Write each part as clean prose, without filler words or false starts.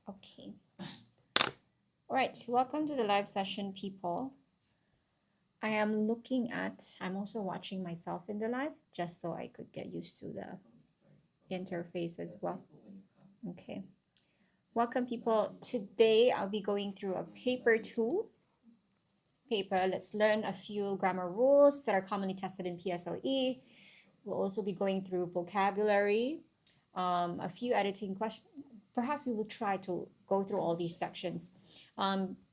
Okay. All right. Welcome to the live session, people. I'm also watching myself in the live just so I could get used to the interface as well. Okay. Welcome, people. Today I'll be going through a paper 2 paper. Let's learn a few grammar rules that are commonly tested in PSLE. We'll also be going through vocabulary, a few editing questions. Perhaps we will try to go through all these sections.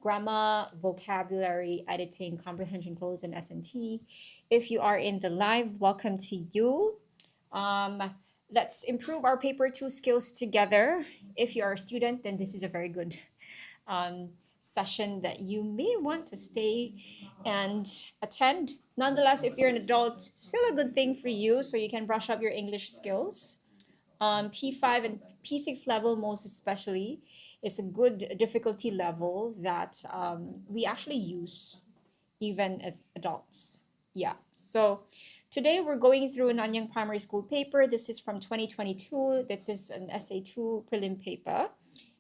Grammar, vocabulary, editing, comprehension, close, and S&T. If you are in the live, welcome to you. Let's improve our paper 2 skills together. If you are a student, then this is a very good session that you may want to stay and attend. Nonetheless, if you're an adult, still a good thing for you, so you can brush up your English skills. P5 and P6 level, most especially, is a good difficulty level that we actually use even as adults. Yeah. So today we're going through a Nanyang Primary School paper. This is from 2022. This is an SA2 prelim paper.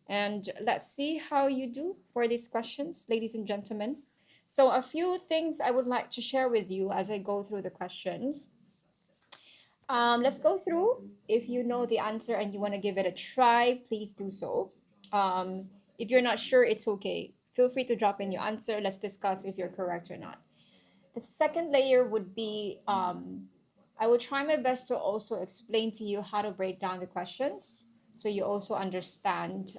And let's see how you do for these questions, ladies and gentlemen. So a few things I would like to share with you as I go through the questions. Let's go through. If you know the answer and you want to give it a try, please do so. If you're not sure, it's okay. Feel free to drop in your answer. Let's discuss if you're correct or not. The second layer would be I will try my best to also explain to you how to break down the questions so you also understand.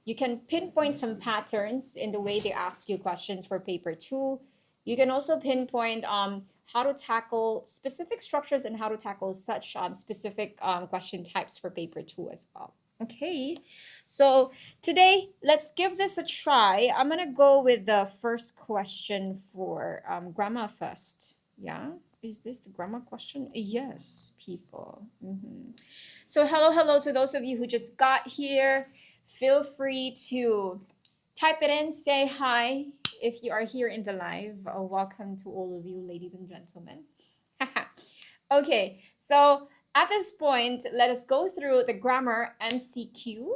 You can pinpoint some patterns in the way they ask you questions for paper 2. You can also pinpoint how to tackle specific structures and how to tackle such specific question types for paper 2 as well. Okay, so today let's give this a try. I'm gonna go with the first question for grammar first. Yeah, is this the grammar question? Yes, people. So hello to those of you who just got here. Feel free to type it in, say hi if you are here in the live. Welcome to all of you, ladies and gentlemen. Okay, so at this point, let us go through the grammar MCQ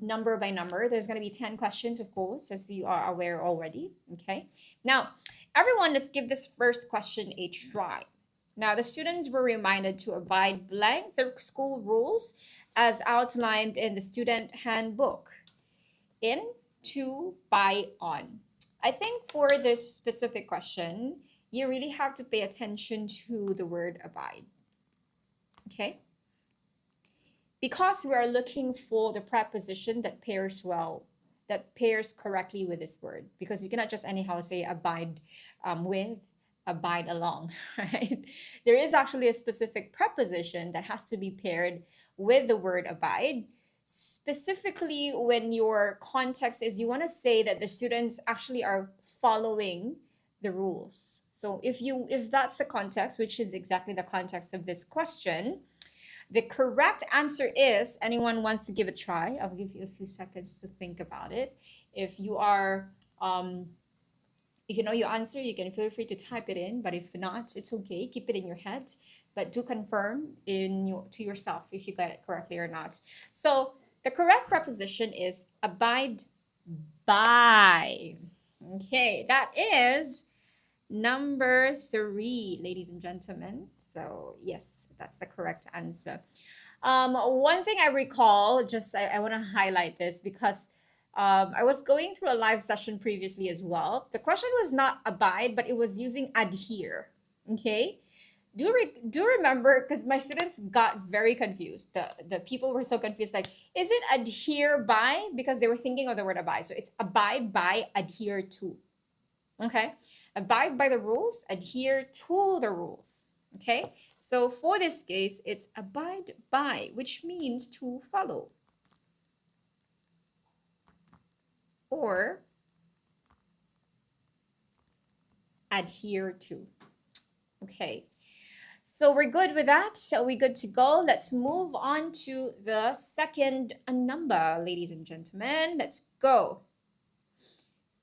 number by number. There's going to be 10 questions, of course, as you are aware already. Okay, now everyone, let's give this first question a try. Now, the students were reminded to abide blank the school rules as outlined in the student handbook. In, to, by, on. I think for this specific question, you really have to pay attention to the word abide. Okay? Because we are looking for the preposition that pairs well, that pairs correctly with this word. Because you cannot just anyhow say abide with, abide along, right? There is actually a specific preposition that has to be paired with the word abide. Specifically when your context is you want to say that the students actually are following the rules. So if that's the context, which is exactly the context of this question, the correct answer is, anyone wants to give it a try, I'll give you a few seconds to think about it. If you are if you know your answer, you can feel free to type it in, but if not, it's okay. Keep it in your head, but do confirm to yourself if you got it correctly or not. So the correct preposition is abide by. Okay, that is number 3, ladies and gentlemen. So yes, that's the correct answer. One thing I recall, I want to highlight this because I was going through a live session previously as well. The question was not abide, but it was using adhere. Okay, do remember, because my students got very confused. The people were so confused, like, is it adhere by? Because they were thinking of the word abide. So it's abide by, adhere to. Okay, abide by the rules, adhere to the rules. Okay, so for this case, it's abide by, which means to follow or adhere to. Okay, so we're good with that. So we're good to go. Let's move on to the second number, ladies and gentlemen. Let's go.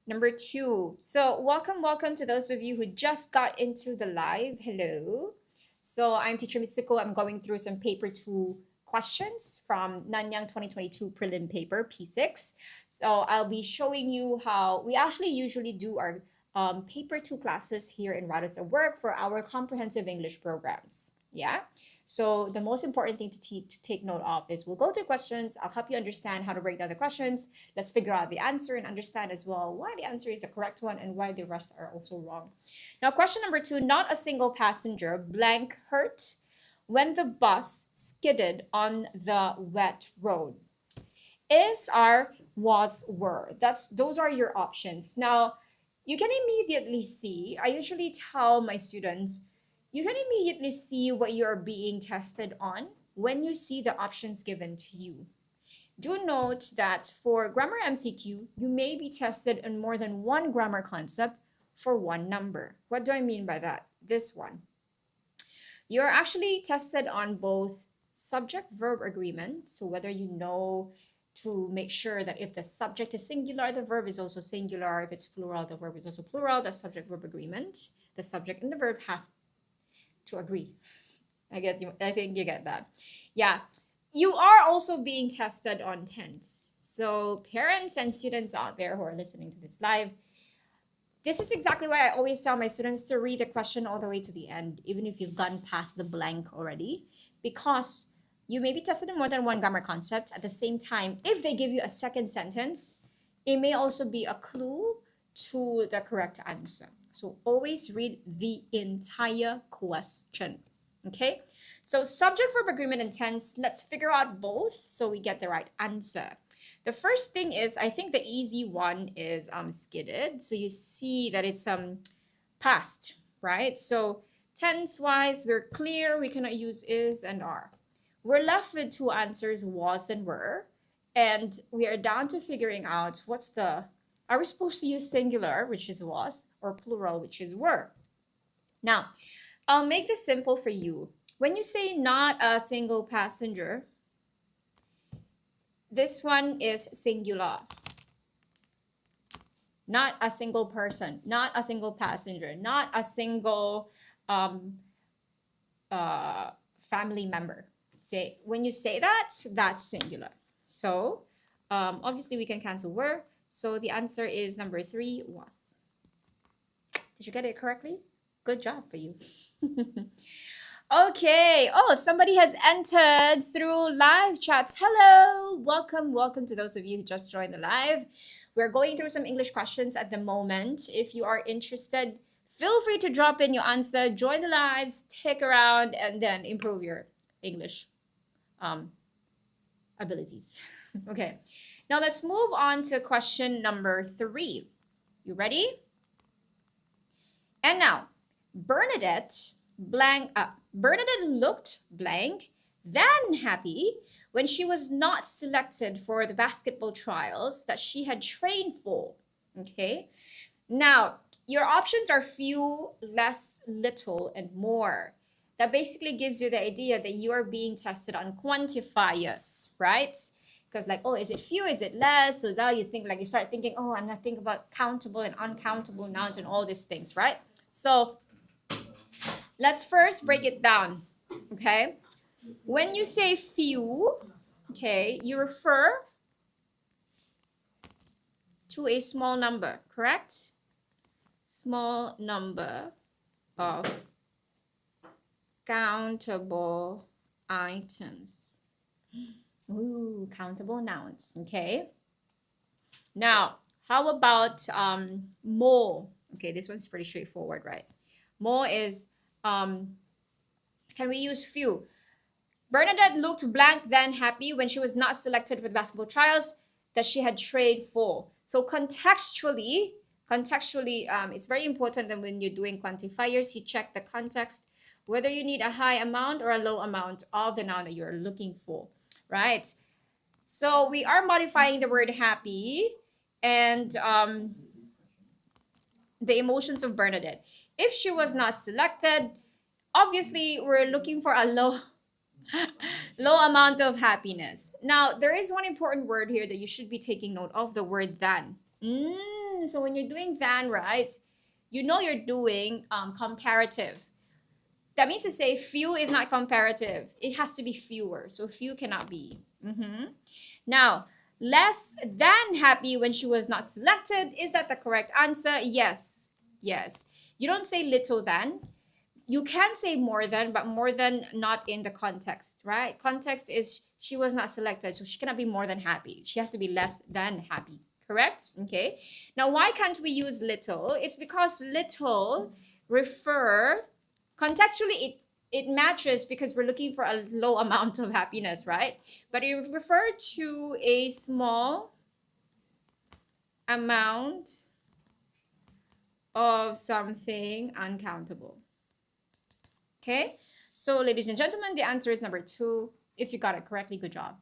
Number 2. So welcome to those of you who just got into the live. Hello. So I'm Teacher Mitsuko. I'm going through some paper 2 questions from Nanyang 2022 prelim paper P6. So I'll be showing you how we actually usually do our paper 2 classes here in Raditz at Work for our comprehensive English programs. Yeah. So the most important thing to take note of is we'll go through questions. I'll help you understand how to break down the questions. Let's figure out the answer and understand as well why the answer is the correct one and why the rest are also wrong. Now, question number 2, not a single passenger blank hurt when the bus skidded on the wet road. Is, are, was, were. Those are your options. Now, you can immediately see, I usually tell my students, you can immediately see what you're being tested on when you see the options given to you. Do note that for grammar MCQ, you may be tested on more than one grammar concept for one number. What do I mean by that? This one. You're actually tested on both subject-verb agreement, so whether you know to make sure that if the subject is singular, the verb is also singular. If it's plural, the verb is also plural. The subject-verb agreement, the subject and the verb have to agree. I think you get that. Yeah. You are also being tested on tense. So parents and students out there who are listening to this live, this is exactly why I always tell my students to read the question all the way to the end, even if you've gone past the blank already, because you may be tested in more than one grammar concept. At the same time, if they give you a second sentence, it may also be a clue to the correct answer. So always read the entire question, okay? So subject, verb, agreement, and tense, let's figure out both so we get the right answer. The first thing is, I think the easy one is skidded. So you see that it's past, right? So tense-wise, we're clear, we cannot use is and are. We're left with two answers, was and were, and we are down to figuring out are we supposed to use singular, which is was, or plural, which is were? Now, I'll make this simple for you. When you say not a single passenger, this one is singular. Not a single person, not a single passenger, not a single family member. When you say that, that's singular. So obviously we can cancel were. So the answer is number 3, was. Did you get it correctly? Good job for you. Okay. Oh, somebody has entered through live chats. Hello. Welcome to those of you who just joined the live. We're going through some English questions at the moment. If you are interested, feel free to drop in your answer, join the lives, stick around, and then improve your English abilities. Okay. Now let's move on to question number 3. You ready? And now, Bernadette looked blank, then happy when she was not selected for the basketball trials that she had trained for. Okay. Now, your options are few, less, little, and more. That basically gives you the idea that you are being tested on quantifiers, right? Because like, oh, is it few, is it less? So now you start thinking, oh, I'm not thinking about countable and uncountable nouns and all these things, right? So let's first break it down, okay? When you say few, okay, you refer to a small number, correct? Small number of countable items. Ooh, countable nouns, okay? Now, how about more? Okay, this one's pretty straightforward, right? More is, can we use few? Bernadette looked blank, then happy when she was not selected for the basketball trials that she had trained for. So contextually, it's very important that when you're doing quantifiers, you check the context, whether you need a high amount or a low amount of the noun that you're looking for. Right? So we are modifying the word happy and the emotions of Bernadette. If she was not selected, obviously we're looking for a low amount of happiness. Now, there is one important word here that you should be taking note of, the word than. So when you're doing than, right, you know you're doing comparative. That means to say few is not comparative. It has to be fewer. So few cannot be. Now, less than happy when she was not selected. Is that the correct answer? Yes. Yes. You don't say little than. You can say more than, but more than not in the context, right? Context is she was not selected, so she cannot be more than happy. She has to be less than happy. Correct? Okay. Now, why can't we use little? It's because little refer contextually it matches because we're looking for a low amount of happiness, right? But it refer to a small amount of something uncountable. Okay, so ladies and gentlemen, the answer is number 2. If you got it correctly, good job.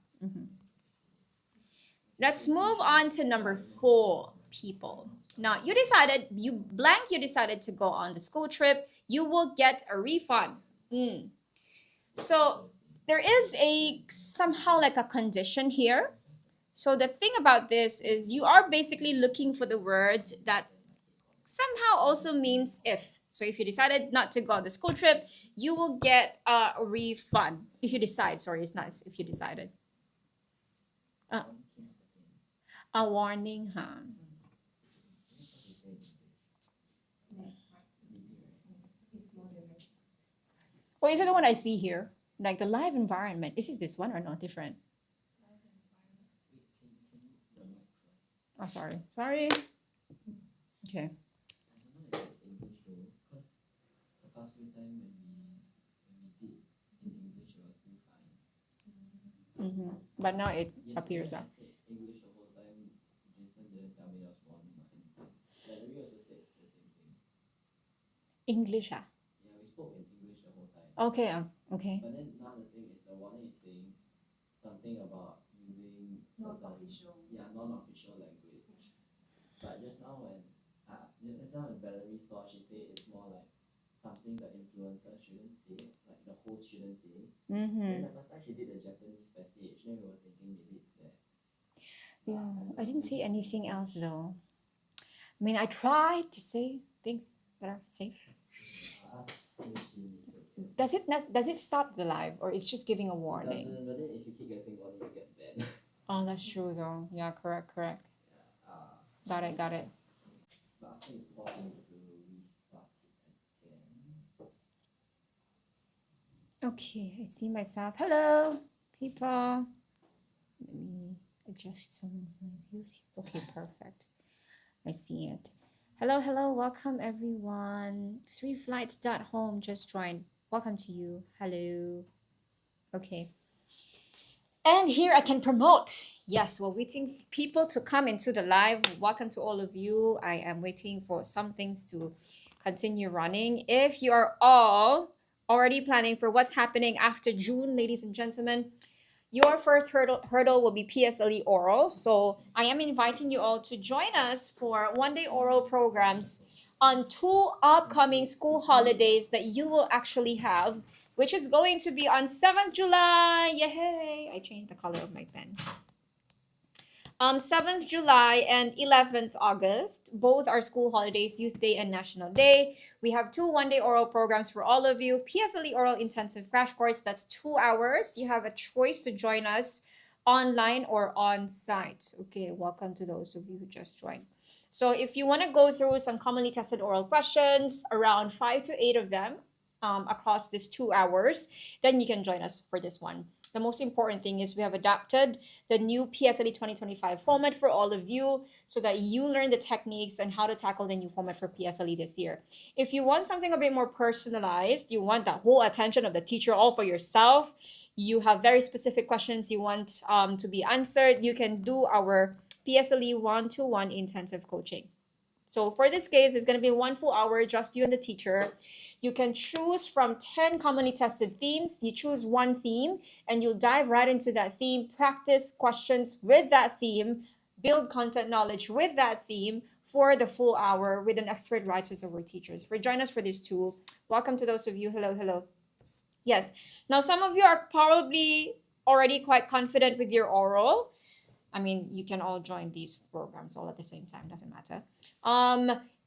Let's move on to number 4, people. Now, you decided to go on the school trip. You will get a refund. So there is somehow like a condition here. So the thing about this is you are basically looking for the word that somehow also means if. So if you decided not to go on the school trip, you will get a refund. If you decide, sorry, it's not if you decided. A warning, huh? Well, is it the one I see here? Like the live environment. Is it this one or not different? Oh, sorry. Sorry. Okay. But now it appears up. English the whole time. Jason didn't tell me I was wrong. Valerie also said the same thing. English, ah? Yeah, we spoke in English the whole time. Okay, okay. But then now the thing is, the warning is saying something about using non-official language. But just now when Valerie saw, she said it's more like something the influencer shouldn't say, like the host shouldn't say. Then the first time she did the Japanese passage, then we were thinking maybe it's there. Yeah, I didn't see anything else though. I mean, I tried to say things that are safe. Does it stop the live or it's just giving a warning? It doesn't, but then if you keep getting warning, you get banned. Oh, that's true though. Yeah, correct. Yeah, Got it. but I think it's important to restart it again. Okay, I see myself. Hello, people. Let me adjust some of my views. Okay, perfect. I see it. Hello, welcome everyone. 3flights.home just joined. Welcome to you. Hello. Okay. And here I can promote. Yes, we're waiting for people to come into the live. Welcome to all of you. I am waiting for some things to continue running. If you are all already planning for what's happening after June, ladies and gentlemen, your first hurdle will be PSLE oral. So I am inviting you all to join us for one-day oral programs on 2 upcoming school holidays that you will actually have, which is going to be on 7th July. Yay! I changed the color of my pen. 7th July and 11th August, both are school holidays, Youth Day and National Day. We have 2 one-day oral programs for all of you. PSLE Oral Intensive Crash Course, that's 2 hours. You have a choice to join us online or on site. Okay, welcome to those of you who just joined. So if you want to go through some commonly tested oral questions, around 5 to 8 of them across these 2 hours, then you can join us for this one. The most important thing is we have adapted the new PSLE 2025 format for all of you so that you learn the techniques and how to tackle the new format for PSLE this year. If you want something a bit more personalized, you want the whole attention of the teacher all for yourself, you have very specific questions you want to be answered, you can do our PSLE 1-to-1 intensive coaching. So for this case, it's going to be 1 full hour, just you and the teacher. You can choose from 10 commonly tested themes. You choose one theme and you'll dive right into that theme, practice questions with that theme, build content knowledge with that theme for the full hour with an expert writers or teachers. For join us for this too. Welcome to those of you. Hello. Yes. Now, some of you are probably already quite confident with your oral. I mean, you can all join these programs all at the same time, doesn't matter.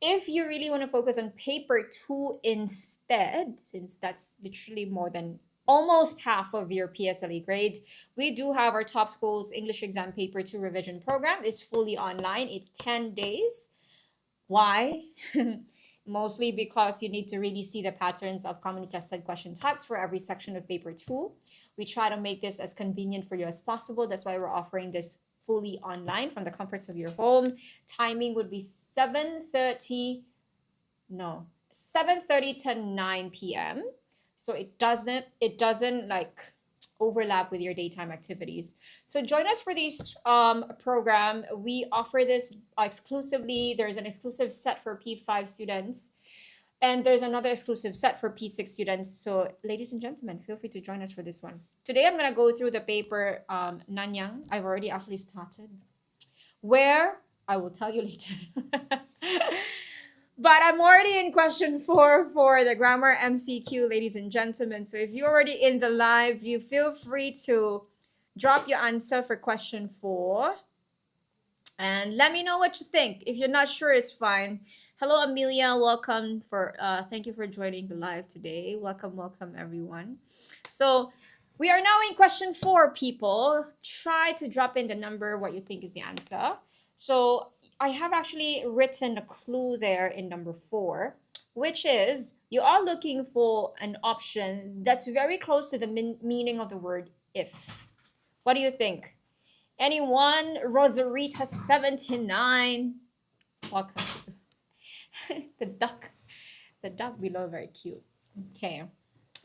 If you really want to focus on paper 2 instead, since that's literally more than almost half of your PSLE grade, we do have our Top Schools English Exam Paper 2 revision program. It's fully online. It's 10 days. Why? Mostly because you need to really see the patterns of commonly tested question types for every section of paper 2. We try to make this as convenient for you as possible. That's why we're offering this fully online from the comforts of your home. Timing would be 7:30 to 9 p.m. So it doesn't like overlap with your daytime activities. So join us for this program. We offer this exclusively. There's an exclusive set for P5 students, and there's another exclusive set for P6 students. So ladies and gentlemen, feel free to join us for this one. Today I'm going to go through the paper Nanyang. I've already actually started. Where? I will tell you later. But I'm already in question 4 for the grammar MCQ, ladies and gentlemen. So if you're already in the live, you feel free to drop your answer for question 4. And let me know what you think. If you're not sure, it's fine. Hello, Amelia. Welcome thank you for joining the live today. Welcome everyone. So we are now in question 4, people. Try to drop in the number, what you think is the answer. So I have actually written a clue there in number 4, which is you are looking for an option that's very close to the meaning of the word if. What do you think? Anyone? Rosarita 79. Welcome. The duck below, very cute. Okay.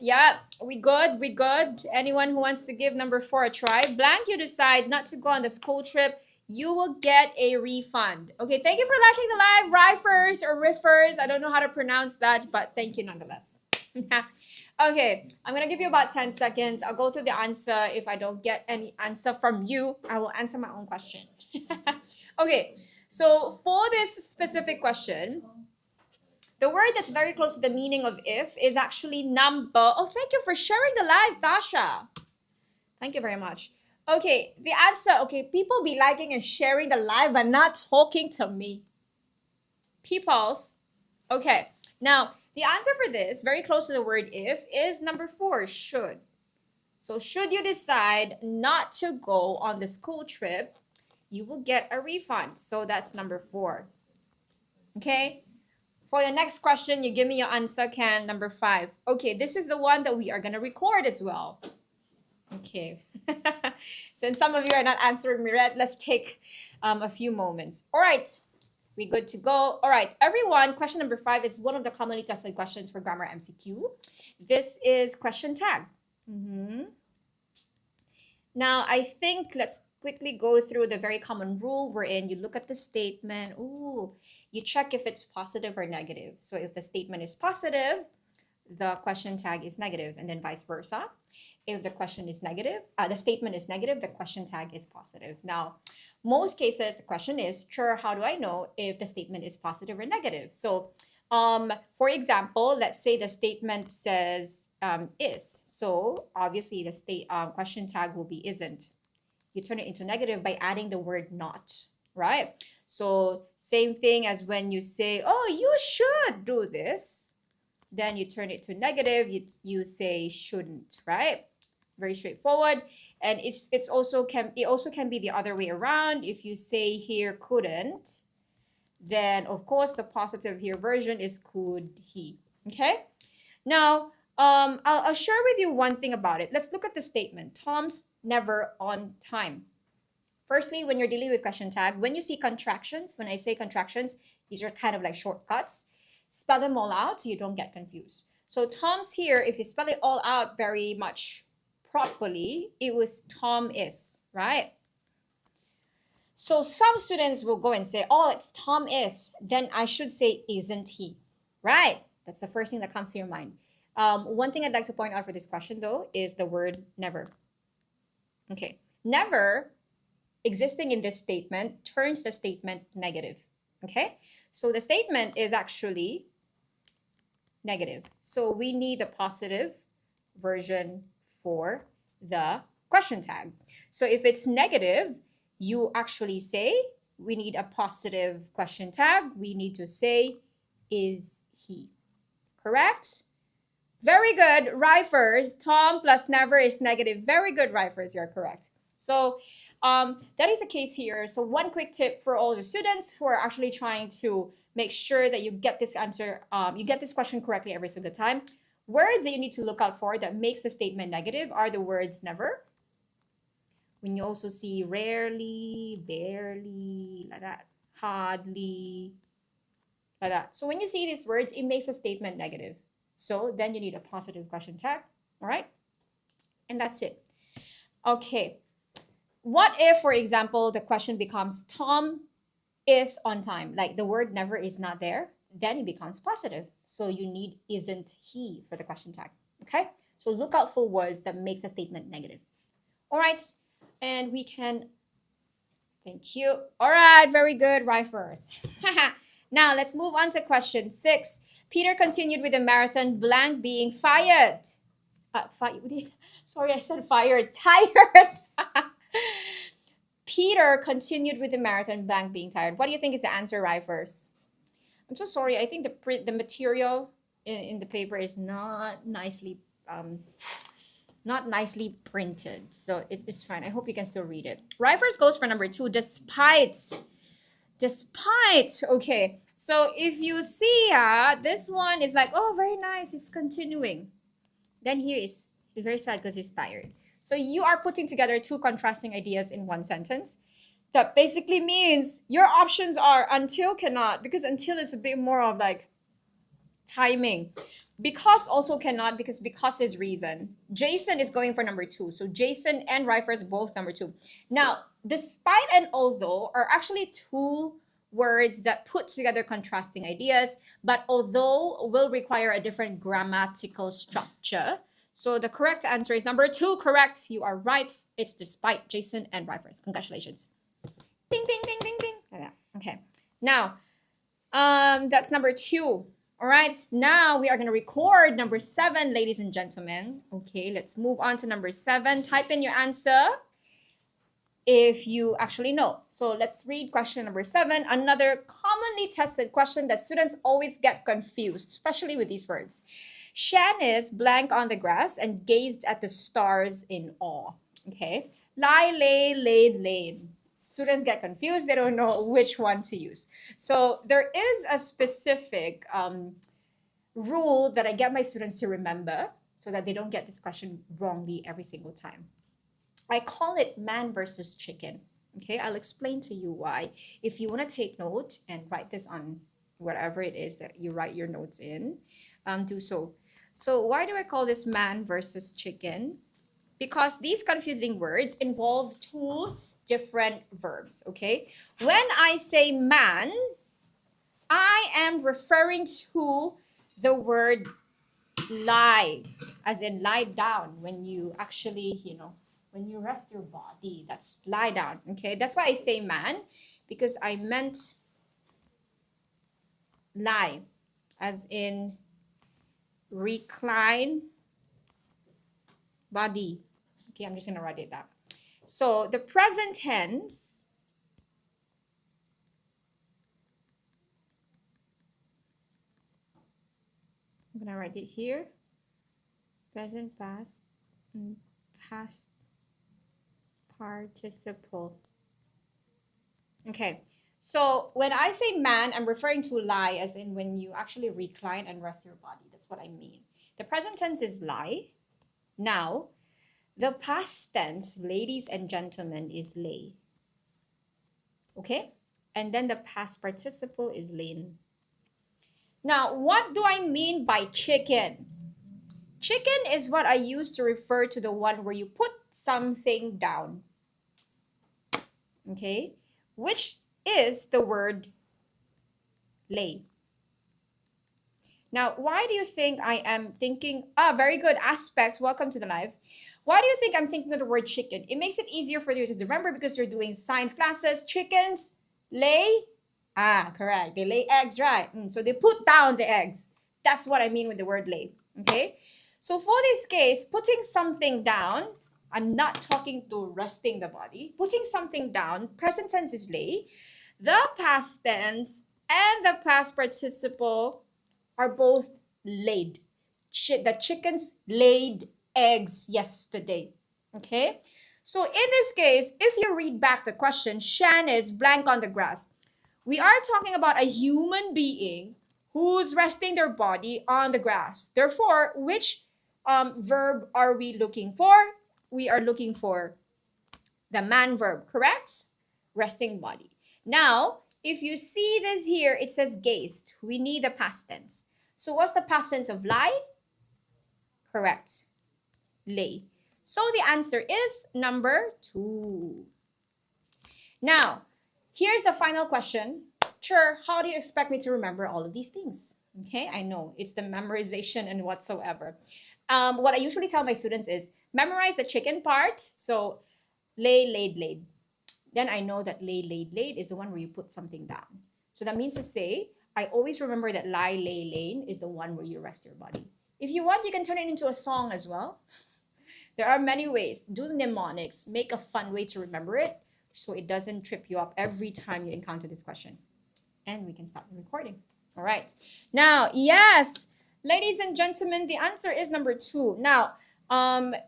Yeah, we good. Anyone who wants to give number 4 a try? Blank, you decide not to go on the school trip, you will get a refund. Okay, thank you for liking the live, Rifers or Riffers. I don't know how to pronounce that, but thank you nonetheless. Okay, I'm gonna give you about 10 seconds. I'll go through the answer. If I don't get any answer from you, I will answer my own question. Okay, so for this specific question, the word that's very close to the meaning of if is actually number. Oh, thank you for sharing the live, Tasha. Thank you very much. Okay, the answer. Okay, people be liking and sharing the live but not talking to me. Peoples. Okay, now the answer for this, very close to the word if, is number 4, should. So should you decide not to go on the school trip, you will get a refund. So that's number 4. Okay. For the next question, you give me your answer, Can. Number 5. Okay, this is the one that we are going to record as well. Okay. Since some of you are not answering me right, let's take a few moments. All right. We good to go. All right, everyone. Question number 5 is one of the commonly tested questions for grammar MCQ. This is question tag. Now, I think let's quickly go through the very common rule wherein you look at the statement. You check if it's positive or negative. So if the statement is positive, the question tag is negative, and then vice versa. If the question is negative, the statement is negative, the question tag is positive. Now, most cases, the question is, sure, how do I know if the statement is positive or negative? So, for example, let's say the statement says is. So, obviously, the question tag will be isn't. You turn it into negative by adding the word not, right? So, same thing as when you say, oh, you should do this. Then you turn it to negative, you say shouldn't, right? Very straightforward. And it also can be the other way around. If you say here couldn't, then of course the positive here version is could he. Okay. Now I'll share with you one thing about it. Let's look at the statement. Tom's never on time. Firstly, when you're dealing with question tag, when you see contractions, when I say contractions, these are kind of like shortcuts. Spell them all out so you don't get confused. So Tom's here, if you spell it all out very much properly, it was Tom is, right? So some students will go and say, oh, it's Tom is. Then I should say, isn't he? Right? That's the first thing that comes to your mind. One thing I'd like to point out for this question, though, is the word never. Okay. Never existing in this statement turns the statement negative. Okay? So the statement is actually negative. So we need a positive version for the question tag. So if it's negative, you actually say we need a positive question tag. We need to say is he. Correct? Very good, Rifers. Tom plus never is negative. Very good, Rifers. You're correct. So that is the case here. So one quick tip for all the students who are actually trying to make sure that you get this answer, you get this question correctly every single time. Words that you need to look out for that makes the statement negative are the words never. When you also see rarely, barely, like that, hardly, like that. So when you see these words, it makes a statement negative. So then you need a positive question tag, all right? And that's it. Okay. What if, for example, the question becomes Tom is on time, like the word never is not there, then it becomes positive. So you need isn't he for the question tag, okay? So look out for words that makes a statement negative. All right, and we can, thank you. All right, very good, Rifers. Now let's move on to question 6. Peter continued with the marathon, blank being fired. Sorry, I said fired, tired. Peter continued with the marathon, blank being tired. What do you think is the answer, Rifers? I'm so sorry. I think the material in the paper is not nicely printed, so it's fine. I hope you can still read it. Rifers goes for number 2. Despite. Okay, so if you see this one is like, oh, very nice, it's continuing. Then here it's very sad because he's tired. So you are putting together two contrasting ideas in one sentence. That basically means your options are until, cannot, because until is a bit more of like timing. Because also cannot, because is reason. Jason is going for number 2. So Jason and Rifers both number 2. Now, despite and although are actually two words that put together contrasting ideas, but although will require a different grammatical structure. So the correct answer is number 2. Correct. You are right. It's despite Jason and Rifers. Congratulations. Ding, ding, ding, ding, ding. Okay. Now, that's number 2. All right. Now we are going to record number 7, ladies and gentlemen. Okay, let's move on to number 7. Type in your answer if you actually know. So let's read question number 7. Another commonly tested question that students always get confused, especially with these words. Shanice blank on the grass and gazed at the stars in awe. Okay. Lie, lay, laid, laid. Students get confused. They don't know which one to use. So there is a specific rule that I get my students to remember so that they don't get this question wrongly every single time. I call it man versus chicken. Okay, I'll explain to you why. If you want to take note and write this on whatever it is that you write your notes in, do so. So why do I call this man versus chicken? Because these confusing words involve two different verbs, okay? When I say man, I am referring to the word lie, as in lie down. When you actually, when you rest your body, that's lie down, okay? That's why I say man, because I meant lie, as in recline body. Okay, I'm just gonna write it down. So the present tense I'm gonna write it here. Present, past, and past participle. Okay, so when I say man, I'm referring to lie, as in when you actually recline and rest your body. That's what I mean. The present tense is lie. Now, the past tense, ladies and gentlemen, is lay. Okay? And then the past participle is lain. Now, what do I mean by chicken? Chicken is what I use to refer to the one where you put something down. Okay? Which is the word lay. Now, why do you think I am thinking, very good, Aspect, welcome to the live. Why do you think I'm thinking of the word chicken? It makes it easier for you to remember because you're doing science classes. Chickens lay, correct, they lay eggs, right? So they put down the eggs. That's what I mean with the word lay, okay? So for this case, putting something down, I'm not talking to resting the body. Putting something down, present tense is lay. The past tense and the past participle are both laid. The chickens laid eggs yesterday. Okay? So in this case, if you read back the question, Shan is blank on the grass. We are talking about a human being who's resting their body on the grass. Therefore, which verb are we looking for? We are looking for the man verb, correct? Resting body. Now, if you see this here, it says gazed. We need the past tense. So what's the past tense of lie? Correct. Lay. So the answer is number 2. Now, here's the final question. Sure, how do you expect me to remember all of these things? Okay, I know it's the memorization and whatsoever. What I usually tell my students is memorize the chicken part. So lay, laid, laid. Then I know that lay, laid, laid is the one where you put something down. So that means to say, I always remember that lie, lay, lane is the one where you rest your body. If you want, you can turn it into a song as well. There are many ways. Do mnemonics. Make a fun way to remember it so it doesn't trip you up every time you encounter this question. And we can stop the recording. All right. Now, yes, ladies and gentlemen, the answer is number 2. Now,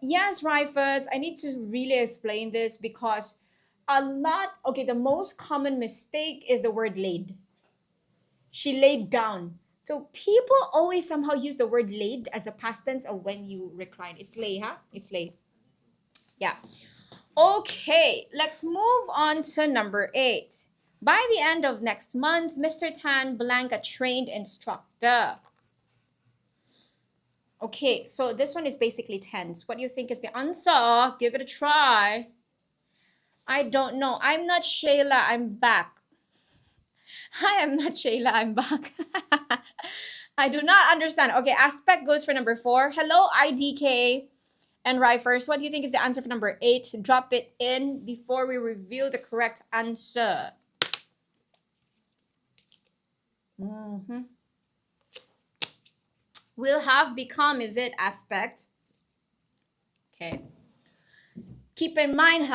yes, Rifus, I need to really explain this because the most common mistake is the word laid. She laid down. So people always somehow use the word laid as a past tense of when you recline. It's lay, huh? It's lay. Yeah. Okay, let's move on to number 8. By the end of next month, Mr. Tan blank a trained instructor. Okay, so this one is basically tense. What do you think is the answer? Give it a try. I don't know. I'm not Shayla. I'm back. Hi, I'm not Shayla. I'm back. I do not understand. Okay, aspect goes for number 4. Hello, IDK and Rifers. What do you think is the answer for number 8? Drop it in before we reveal the correct answer. Will have become, is it aspect? Okay. Keep in mind,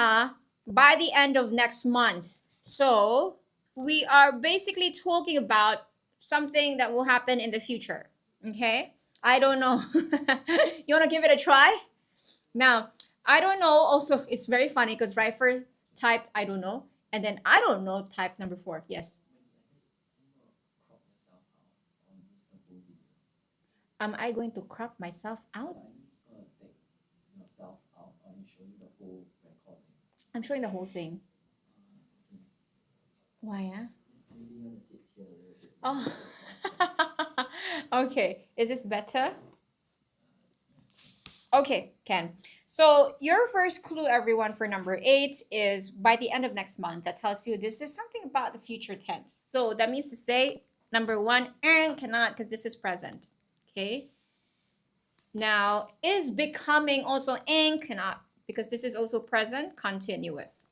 by the end of next month. So we are basically talking about something that will happen in the future. Okay. I don't know. You want to give it a try? Now, I don't know. Also, it's very funny because Rifer typed I don't know. And then I don't know typed number 4. Yes. Am I going to crop myself out? I'm showing the whole thing. Why, Oh. Okay. Is this better? Okay, Ken. So your first clue, everyone, for number 8 is by the end of next month. That tells you this is something about the future tense. So that means to say, number 1, cannot because this is present. Okay. Now, is becoming also cannot because this is also present continuous.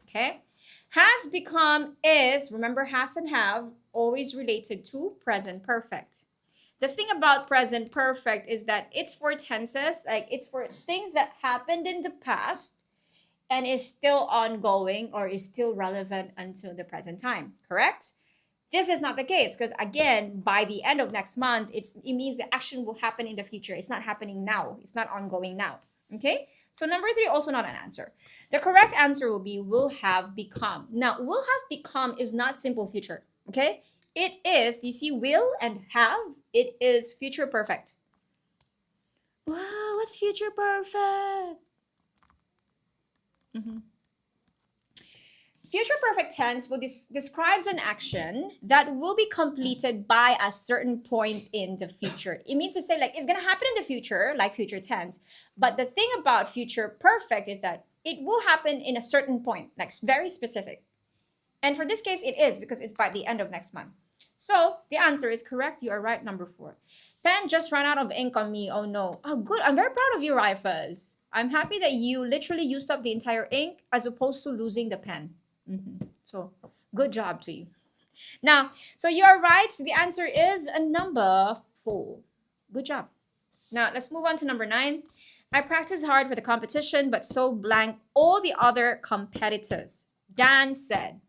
Okay. Has become is, remember has and have, always related to present perfect. The thing about present perfect is that it's for tenses, like it's for things that happened in the past and is still ongoing or is still relevant until the present time, correct? This is not the case because again, by the end of next month, it means the action will happen in the future. It's not happening now. It's not ongoing now, okay? So number 3, also not an answer. The correct answer will be will have become. Now, will have become is not simple future, okay? It is, you see, will and have, it is future perfect. Wow, what's future perfect? Future perfect tense will describes an action that will be completed by a certain point in the future. It means to say like it's going to happen in the future, like future tense. But the thing about future perfect is that it will happen in a certain point, like very specific. And for this case, it is because it's by the end of next month. So the answer is correct. You are right, number 4. Pen just ran out of ink on me. Oh no. Oh, good. I'm very proud of you, Rifas. I'm happy that you literally used up the entire ink as opposed to losing the pen. So good job to you. Now, so you are right. The answer is a number 4. Good job. Now, let's move on to number 9. I practiced hard for the competition, but so blank all the other competitors. Dan said,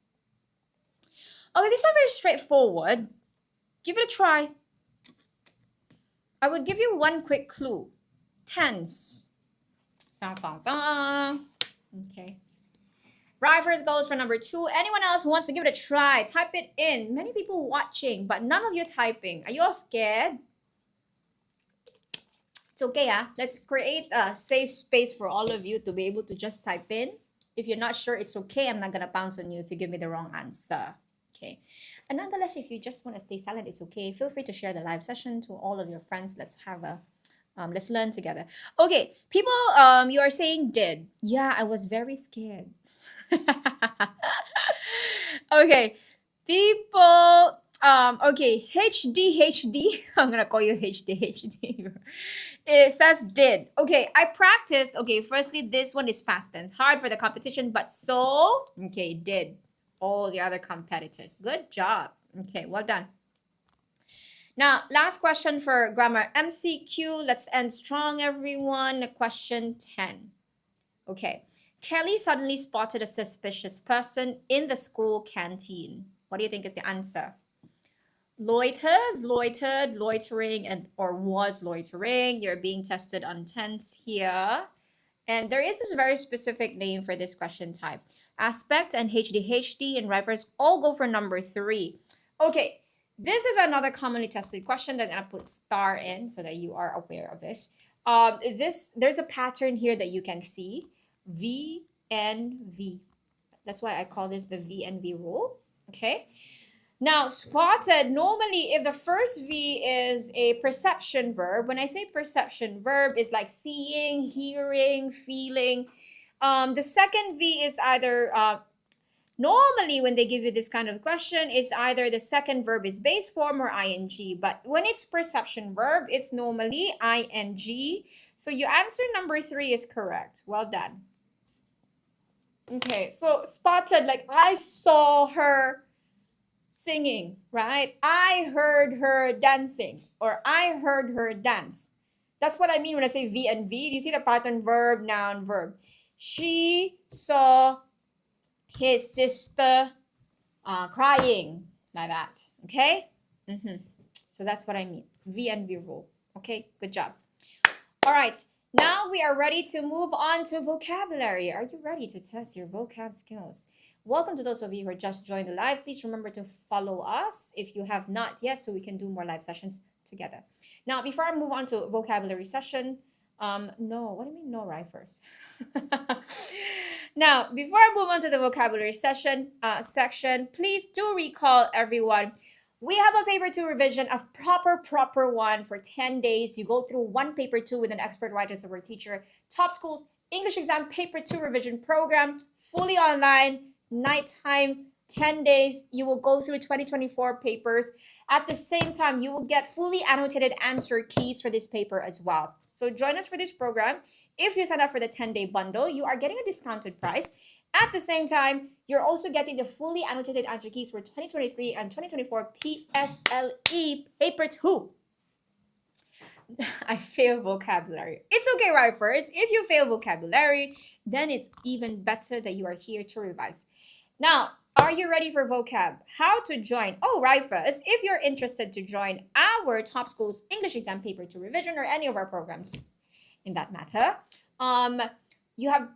Okay, this one very straightforward. Give it a try. I would give you one quick clue. Tense. Dun, dun, dun. Okay. Right first goes for number 2. Anyone else who wants to give it a try, type it in. Many people watching, but none of you typing. Are you all scared? It's okay, let's create a safe space for all of you to be able to just type in. If you're not sure, it's okay. I'm not gonna bounce on you if you give me the wrong answer. Okay. And nonetheless, if you just want to stay silent, it's okay. Feel free to share the live session to all of your friends. Let's have a let's learn together. Okay, people, you are saying did. Yeah, I was very scared. Okay, people, okay, HD, I'm gonna call you HD. It says did. Okay, I practiced. Okay, firstly, this one is past tense, hard for the competition, but so, okay, did all the other competitors. Good job. Okay, well done. Now, last question for grammar MCQ. Let's end strong, everyone. Question 10. Okay. Kelly suddenly spotted a suspicious person in the school canteen. What do you think is the answer? Loiters, loitered, loitering, and or was loitering. You're being tested on tense here. And there is this very specific name for this question type. Aspect and HDHD and reference all go for number 3. Okay, this is another commonly tested question that I'm gonna put star in so that you are aware of this. There's a pattern here that you can see. V and V. That's why I call this the V and V rule. Okay. Now, spotted, normally if the first V is a perception verb, when I say perception verb, it's like seeing, hearing, feeling. The second V is either, normally when they give you this kind of question, it's either the second verb is base form or ing. But when it's perception verb, it's normally ing. So your answer number 3 is correct. Well done. Okay, so spotted, like I saw her singing, right? I heard her dancing, or I heard her dance. That's what I mean when I say V and V. Do you see the pattern? Verb, noun, verb. She saw his sister crying, like that. Okay? So that's what I mean. V and V rule. Okay, good job. All right. Now we are ready to move on to vocabulary. Are you ready to test your vocab skills? Welcome to those of you who are just joined the live. Please remember to follow us if you have not yet so we can do more live sessions together. Now, before I move on to vocabulary session, no, what do you mean no right first? Now, before I move on to the vocabulary session section, please do recall everyone, we have a paper 2 revision, a proper one for 10 days. You go through one paper 2 with an expert writer as our teacher. Top Schools English Exam Paper 2 revision program, fully online, nighttime, 10 days. You will go through 2024 papers. At the same time, you will get fully annotated answer keys for this paper as well. So join us for this program. If you sign up for the 10-day bundle, you are getting a discounted price. At the same time, you're also getting the fully annotated answer keys for 2023 and 2024 PSLE Paper 2. I fail vocabulary. It's okay, right first. If you fail vocabulary, then it's even better that you are here to revise. Now, are you ready for vocab? How to join? Oh, right first, if you're interested to join our Top Schools English Exam Paper 2 revision or any of our programs in that matter, you have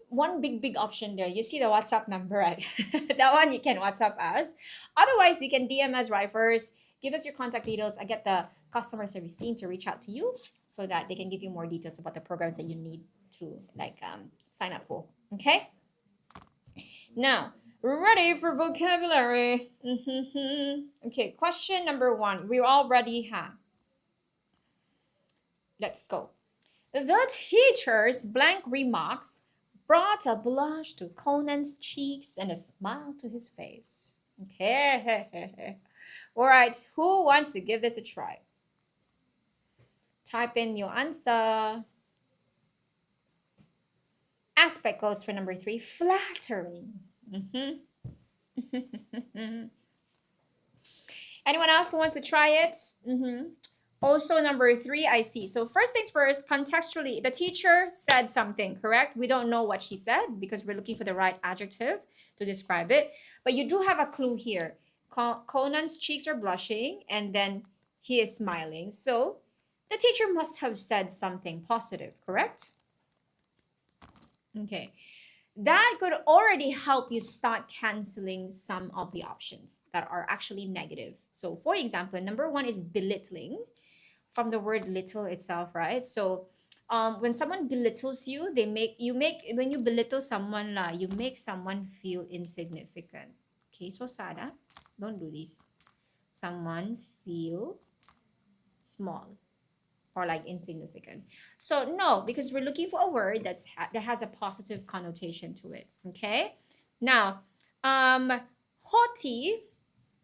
one big option there. You see the WhatsApp number, right? That one you can WhatsApp us. Otherwise, you can DM us right first. Give us your contact details. I get the customer service team to reach out to you so that they can give you more details about the programs that you need to sign up for. Okay? Now, ready for vocabulary. Okay, question number 1. We're all ready, huh? Let's go. The teacher's blank remarks brought a blush to Conan's cheeks and a smile to his face. Okay. All right, who wants to give this a try? Type in your answer. Aspect goes for number 3, flattering. Anyone else who wants to try it? Also, number 3, I see. So first things first, contextually, the teacher said something, correct? We don't know what she said because we're looking for the right adjective to describe it. But you do have a clue here. Conan's cheeks are blushing, and then he is smiling. So the teacher must have said something positive, correct? Okay. That could already help you start canceling some of the options that are actually negative. So, for example, number one is belittling, from the word little itself, right? So, when someone belittles you, when you belittle someone lah, you make someone feel insignificant. Okay, so Sada, don't do this. Someone feel small or like insignificant. So no, because we're looking for a word that has a positive connotation to it. Okay. Now, haughty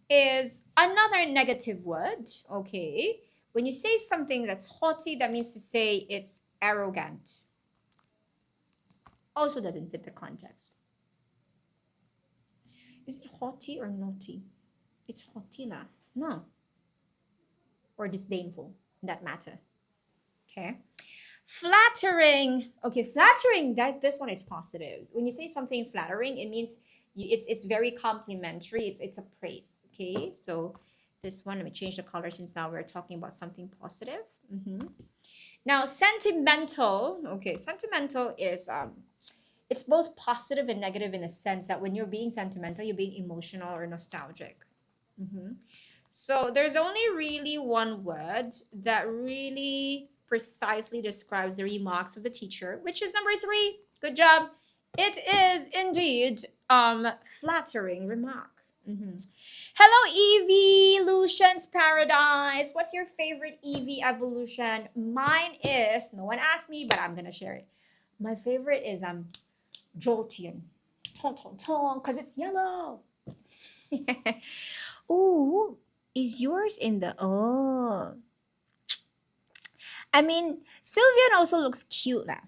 is another negative word. Okay. When you say something that's haughty, that means to say it's arrogant. Also doesn't fit the context. Is it haughty or naughty? It's haughty lah. No. Or disdainful, in that matter. Okay. Flattering. Okay, flattering, this one is positive. When you say something flattering, it means it's very complimentary. It's a praise. Okay, so this one, let me change the color since now we're talking about something positive. Now, sentimental. Okay, sentimental is it's both positive and negative in the sense that when you're being sentimental, you're being emotional or nostalgic. So there's only really one word that really precisely describes the remarks of the teacher, which is number 3. Good job. It is indeed flattering remark. Hello, Evolution's Paradise. What's your favorite EV evolution? Mine is, no one asked me, but I'm gonna share it. My favorite is Jolteon. Ton ton ton, because it's yellow. Ooh, is yours in the I mean, Sylvian also looks cute lah.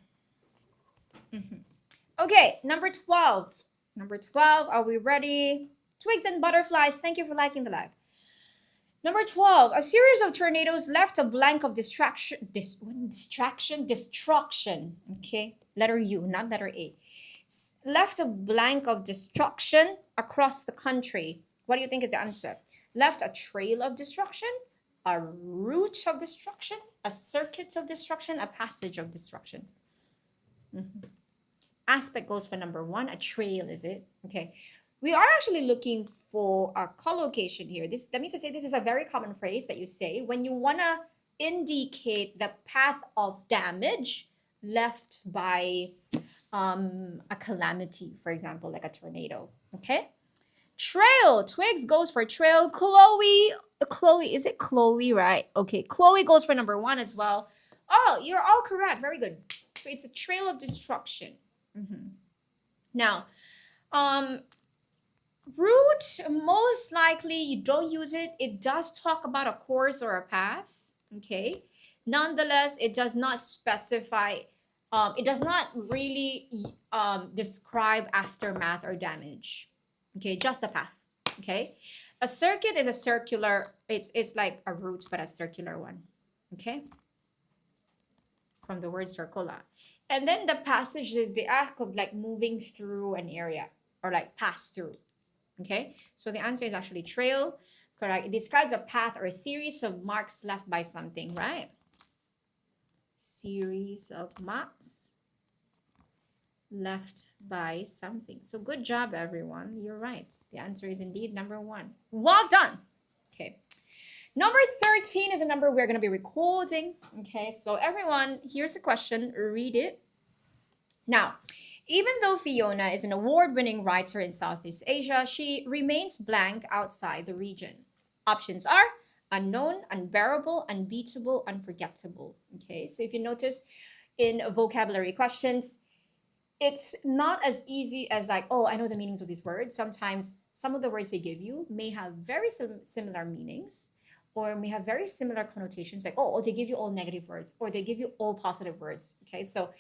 Okay, number 12. Number 12, are we ready? Twigs and butterflies, thank you for liking the live. Number 12, a series of tornadoes left a blank of destruction. Okay, letter U, not letter A. Left a blank of destruction across the country. What do you think is the answer? Left a trail of destruction, a route of destruction, a circuit of destruction, a passage of destruction. Aspect goes for number 1. A trail, is it? Okay. We are actually looking for a collocation here. That means to say this is a very common phrase that you say when you want to indicate the path of damage left by a calamity, for example, like a tornado. Okay. Trail. Twigs goes for trail. Chloe, is it Chloe, right? Okay, Chloe goes for number 1 as well. Oh, you're all correct. Very good. So it's a trail of destruction. Now, route, most likely you don't use it. It does talk about a course or a path. Okay. Nonetheless, it does not specify. It does not really describe aftermath or damage. Okay, just the path. Okay, a circuit is a circular. It's like a route, but a circular one. Okay, from the word circular. And then the passage is the act of like moving through an area or like pass through. Okay, so the answer is actually trail. Correct. It describes a path or a series of marks left by something, right? Series of marks left by something. So good job, everyone. You're right. The answer is indeed number 1. Well done. Okay. Number 13 is a number we're going to be recording. Okay, so everyone, here's a question. Read it. Now, even though Fiona is an award-winning writer in Southeast Asia, she remains blank outside the region. Options are unknown, unbearable, unbeatable, unforgettable. Okay, so if you notice in vocabulary questions, it's not as easy as like, oh, I know the meanings of these words. Sometimes some of the words they give you may have very similar meanings or may have very similar connotations, like, oh, they give you all negative words or they give you all positive words. Okay, so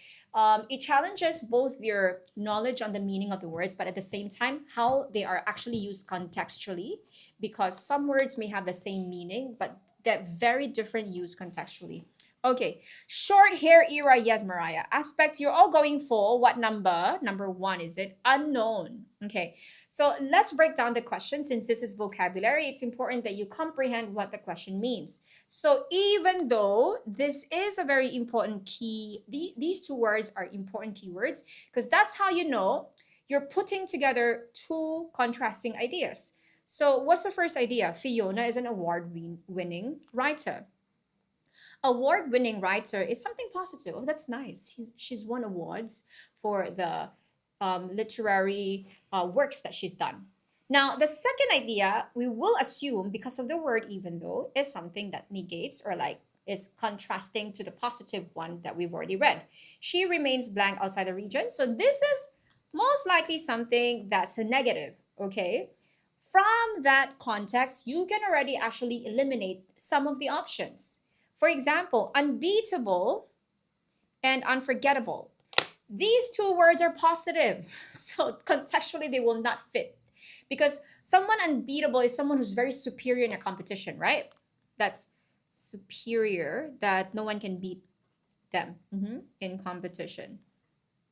it challenges both your knowledge on the meaning of the words, but at the same time, how they are actually used contextually, because some words may have the same meaning, but they're very different used contextually. Okay, short hair era, yes, Mariah. Aspect, you're all going full. What number? Number 1, is it? Unknown. Okay, so let's break down the question. Since this is vocabulary, it's important that you comprehend what the question means. So even though this is a very important key, these two words are important keywords because that's how you know you're putting together two contrasting ideas. So what's the first idea? Fiona is an award-winning writer. Award-winning writer is something positive. Oh, that's nice. She's won awards for the literary works that she's done. Now, the second idea, we will assume, because of the word even though, is something that negates or like is contrasting to the positive one that we've already read. She remains blank outside the region. So this is most likely something that's a negative, okay? From that context, you can already actually eliminate some of the options. For example, unbeatable and unforgettable. These two words are positive, so contextually they will not fit because someone unbeatable is someone who's very superior in a competition, right? That's superior, that no one can beat them in competition.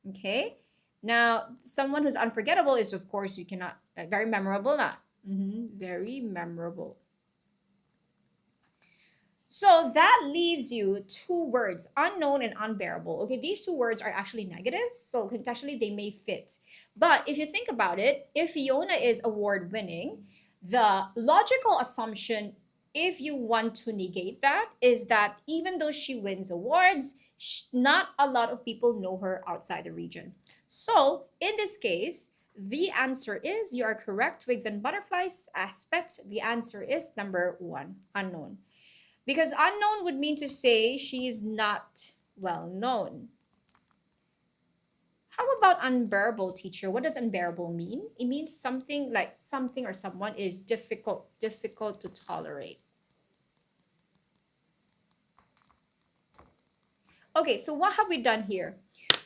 Okay. Now, someone who's unforgettable is, of course, you cannot, very memorable, not very memorable. So that leaves you two words, unknown and unbearable. Okay, these two words are actually negatives, so contextually they may fit. But if you think about it, if Fiona is award-winning, the logical assumption, if you want to negate that, is that even though she wins awards, not a lot of people know her outside the region. So in this case, the answer is, you are correct, twigs and butterflies aspect. The answer is number 1, unknown. Because unknown would mean to say she is not well known. How about unbearable, teacher? What does unbearable mean? It means something like something or someone is difficult to tolerate. Okay, so what have we done here?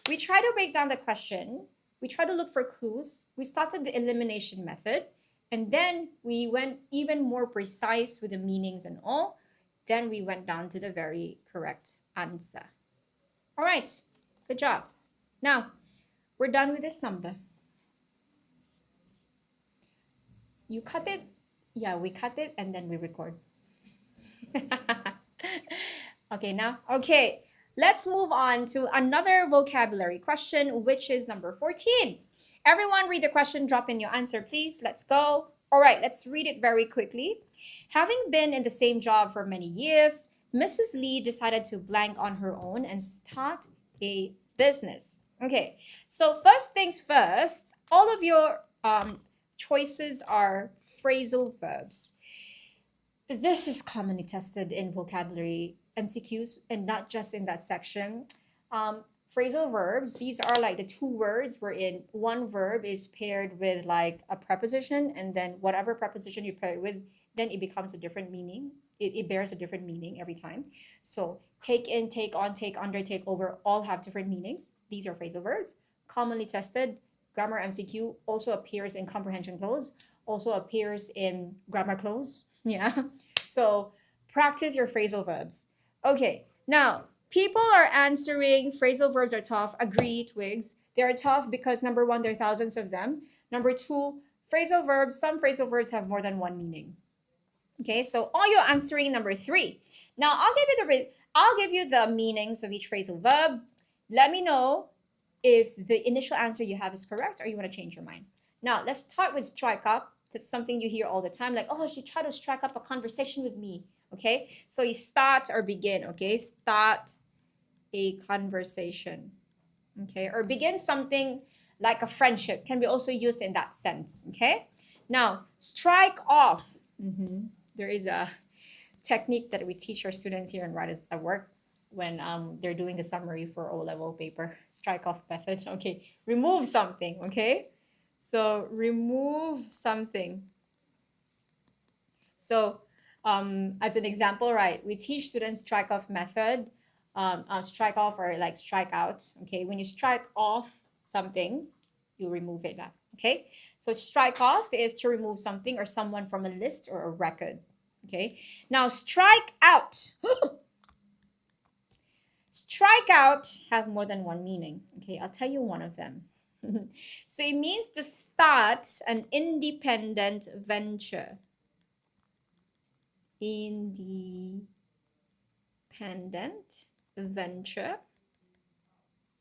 We try to break down the question. We try to look for clues. We started the elimination method. And then we went even more precise with the meanings and all. Then we went down to the very correct answer. All right, good job. Now, we're done with this number. You cut it? Yeah, we cut it and then we record. Okay, now, okay. Let's move on to another vocabulary question, which is number 14. Everyone read the question, drop in your answer, please. Let's go. All right, let's read it very quickly. Having been in the same job for many years, Mrs. Lee decided to blank on her own and start a business. Okay, so first things first, all of your choices are phrasal verbs. This is commonly tested in vocabulary MCQs and not just in that section. Phrasal verbs, these are like the two words wherein one verb is paired with like a preposition, and then whatever preposition you pair it with, then it becomes a different meaning. It bears a different meaning every time. So take in, take on, take under, take over, all have different meanings. These are phrasal verbs. Commonly tested, grammar MCQ, also appears in comprehension close, also appears in grammar close. Yeah. So practice your phrasal verbs. Okay, now people are answering phrasal verbs are tough. Agree, Twigs. They are tough because number 1, there are thousands of them. Number 2, phrasal verbs, some phrasal verbs have more than one meaning. Okay, so all you're answering number 3. Now I'll give you the meanings of each phrasal verb. Let me know if the initial answer you have is correct or you want to change your mind. Now let's start with strike up. That's something you hear all the time, like, oh, she tried to strike up a conversation with me. Okay, so you start or begin. Okay, start a conversation. Okay, or begin something like a friendship can be also used in that sense. Okay, now strike off. There is a technique that we teach our students here in Writers at Work when they're doing the summary for O-level paper. Strike off method. Okay, remove something. Okay, so remove something. So as an example, right, we teach students strike off method, strike off or like strike out. Okay, when you strike off something, you remove it. Okay, so strike off is to remove something or someone from a list or a record. Okay, now strike out. Strikeout have more than one meaning. Okay, I'll tell you one of them. So it means to start an independent venture. Independent venture.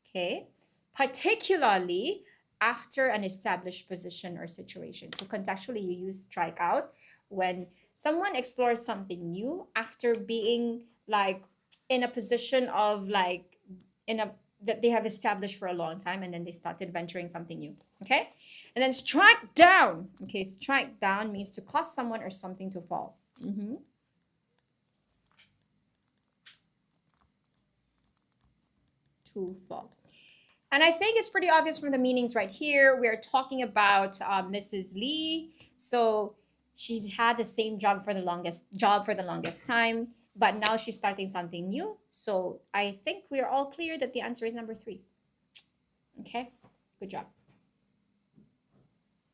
Okay, particularly after an established position or situation. So contextually, you use strike out when someone explores something new after being like in a position of like in a that they have established for a long time, and then they started venturing something new. Okay, and then strike down. Okay, strike down means to cause someone or something to fall. To fall. And I think it's pretty obvious from the meanings right here. We're talking about Mrs. Lee. So she's had the same job for the longest time, but now she's starting something new. So I think we're all clear that the answer is number 3. Okay, good job.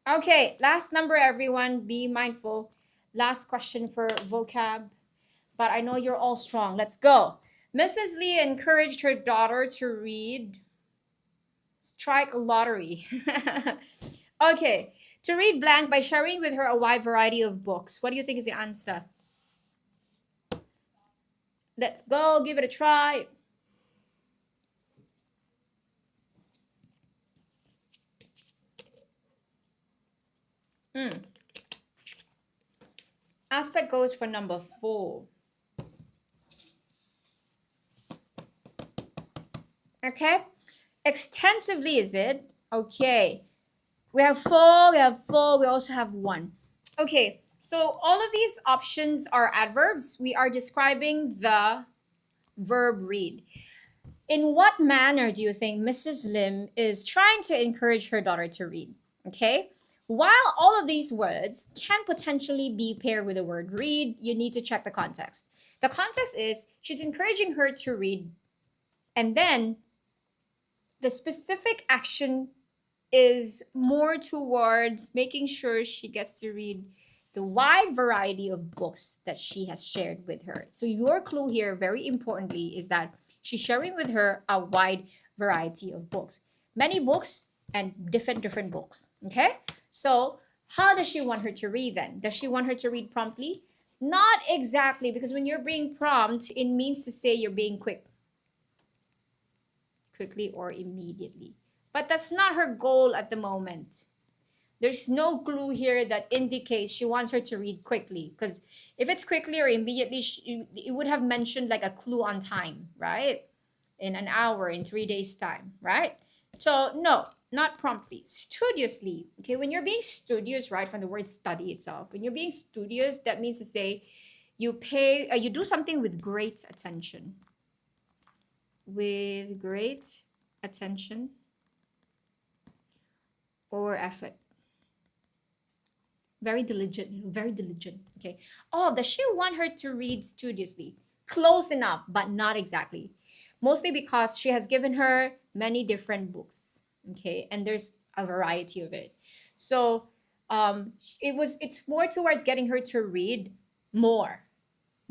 Okay, last number, everyone. Be mindful. Last question for vocab, but I know you're all strong. Let's go. Mrs. Lee encouraged her daughter to read strike lottery. Okay, to read blank by sharing with her a wide variety of books. What do you think is the answer? Let's go, give it a try. Aspect goes for number 4. Okay, extensively is it? Okay, we have 4, we also have 1. Okay, so all of these options are adverbs. We are describing the verb read. In what manner do you think Mrs. Lim is trying to encourage her daughter to read? Okay, while all of these words can potentially be paired with the word read, you need to check the context. The context is she's encouraging her to read, and then the specific action is more towards making sure she gets to read the wide variety of books that she has shared with her. So your clue here, very importantly, is that she's sharing with her a wide variety of books. Many books and different books. Okay? So how does she want her to read then? Does she want her to read promptly? Not exactly, because when you're being prompt, it means to say you're being quickly or immediately. But that's not her goal at the moment. There's no clue here that indicates she wants her to read quickly, because if it's quickly or immediately, it would have mentioned like a clue on time, right? In an hour, in 3 days time, right? So no, not promptly. Studiously. Okay, when you're being studious, right, from the word study itself, when you're being studious, that means to say you do something with great attention. With great attention or effort. Very diligent. Okay. Oh, does she want her to read studiously? Close enough, but not exactly. Mostly because she has given her many different books. Okay, and there's a variety of it. So it's more towards getting her to read more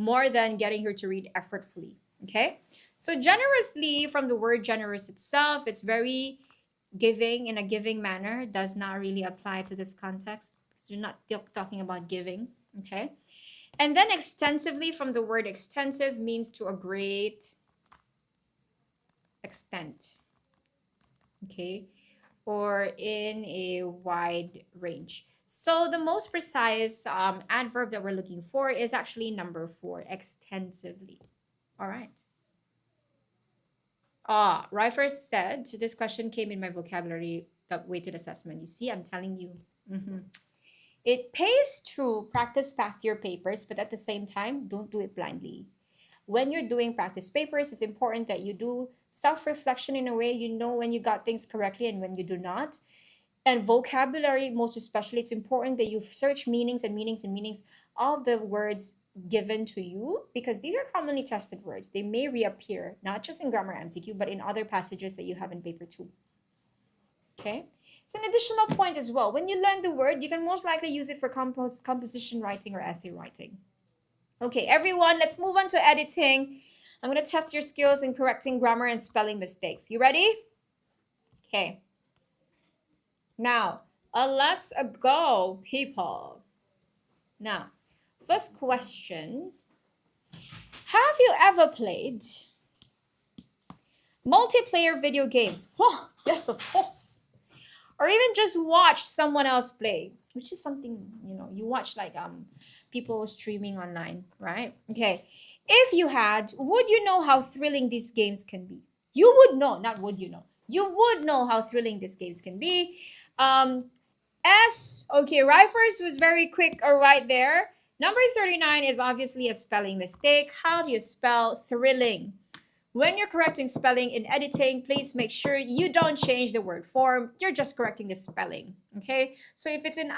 than getting her to read effortfully. Okay. So generously, from the word generous itself, it's very giving in a giving manner. Does not really apply to this context. So you're not talking about giving, okay? And then extensively, from the word extensive, means to a great extent, okay? Or in a wide range. So the most precise adverb that we're looking for is actually number 4, extensively. All right. Right first said, this question came in my vocabulary weighted assessment. You see, I'm telling you. It pays to practice past year papers, but at the same time, don't do it blindly. When you're doing practice papers, it's important that you do self-reflection in a way you know when you got things correctly and when you do not. And vocabulary, most especially, it's important that you search meanings of the words given to you, because these are commonly tested words. They may reappear, not just in grammar MCQ, but in other passages that you have in paper 2. Okay? It's an additional point as well. When you learn the word, you can most likely use it for composition writing or essay writing. Okay, everyone, let's move on to editing. I'm going to test your skills in correcting grammar and spelling mistakes. You ready? Okay. Now, let's go, people. Now, first question. Have you ever played multiplayer video games? Oh, yes, of course. Or even just watched someone else play, which is something, you watch like people streaming online, right? Okay. If you had, would you know how thrilling these games can be? You would know, not would you know. You would know how thrilling these games can be. Um, okay, Rifers was very quick right there. Number 39 is obviously a spelling mistake. How do you spell thrilling? When you're correcting spelling in editing, please make sure you don't change the word form. You're just correcting the spelling. Okay. So if it's in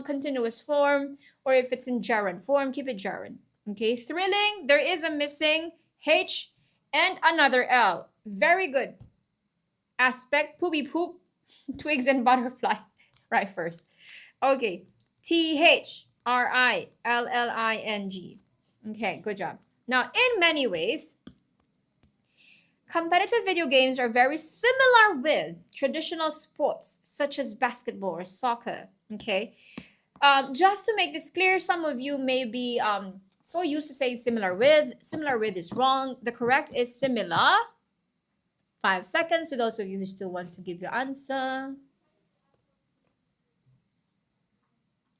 continuous form or if it's in gerund form, keep it gerund. Okay. Thrilling. There is a missing H and another L. Very good. Aspect. Poopy poop. Twigs and butterfly. Right first. Okay. THRILLING. Okay. Good job. Now, in many ways, competitive video games are very similar with traditional sports such as basketball or soccer. Okay, just to make this clear, some of you may be so used to saying similar with. Similar with is wrong. The correct is similar. 5 seconds to those of you who still wants to give your answer.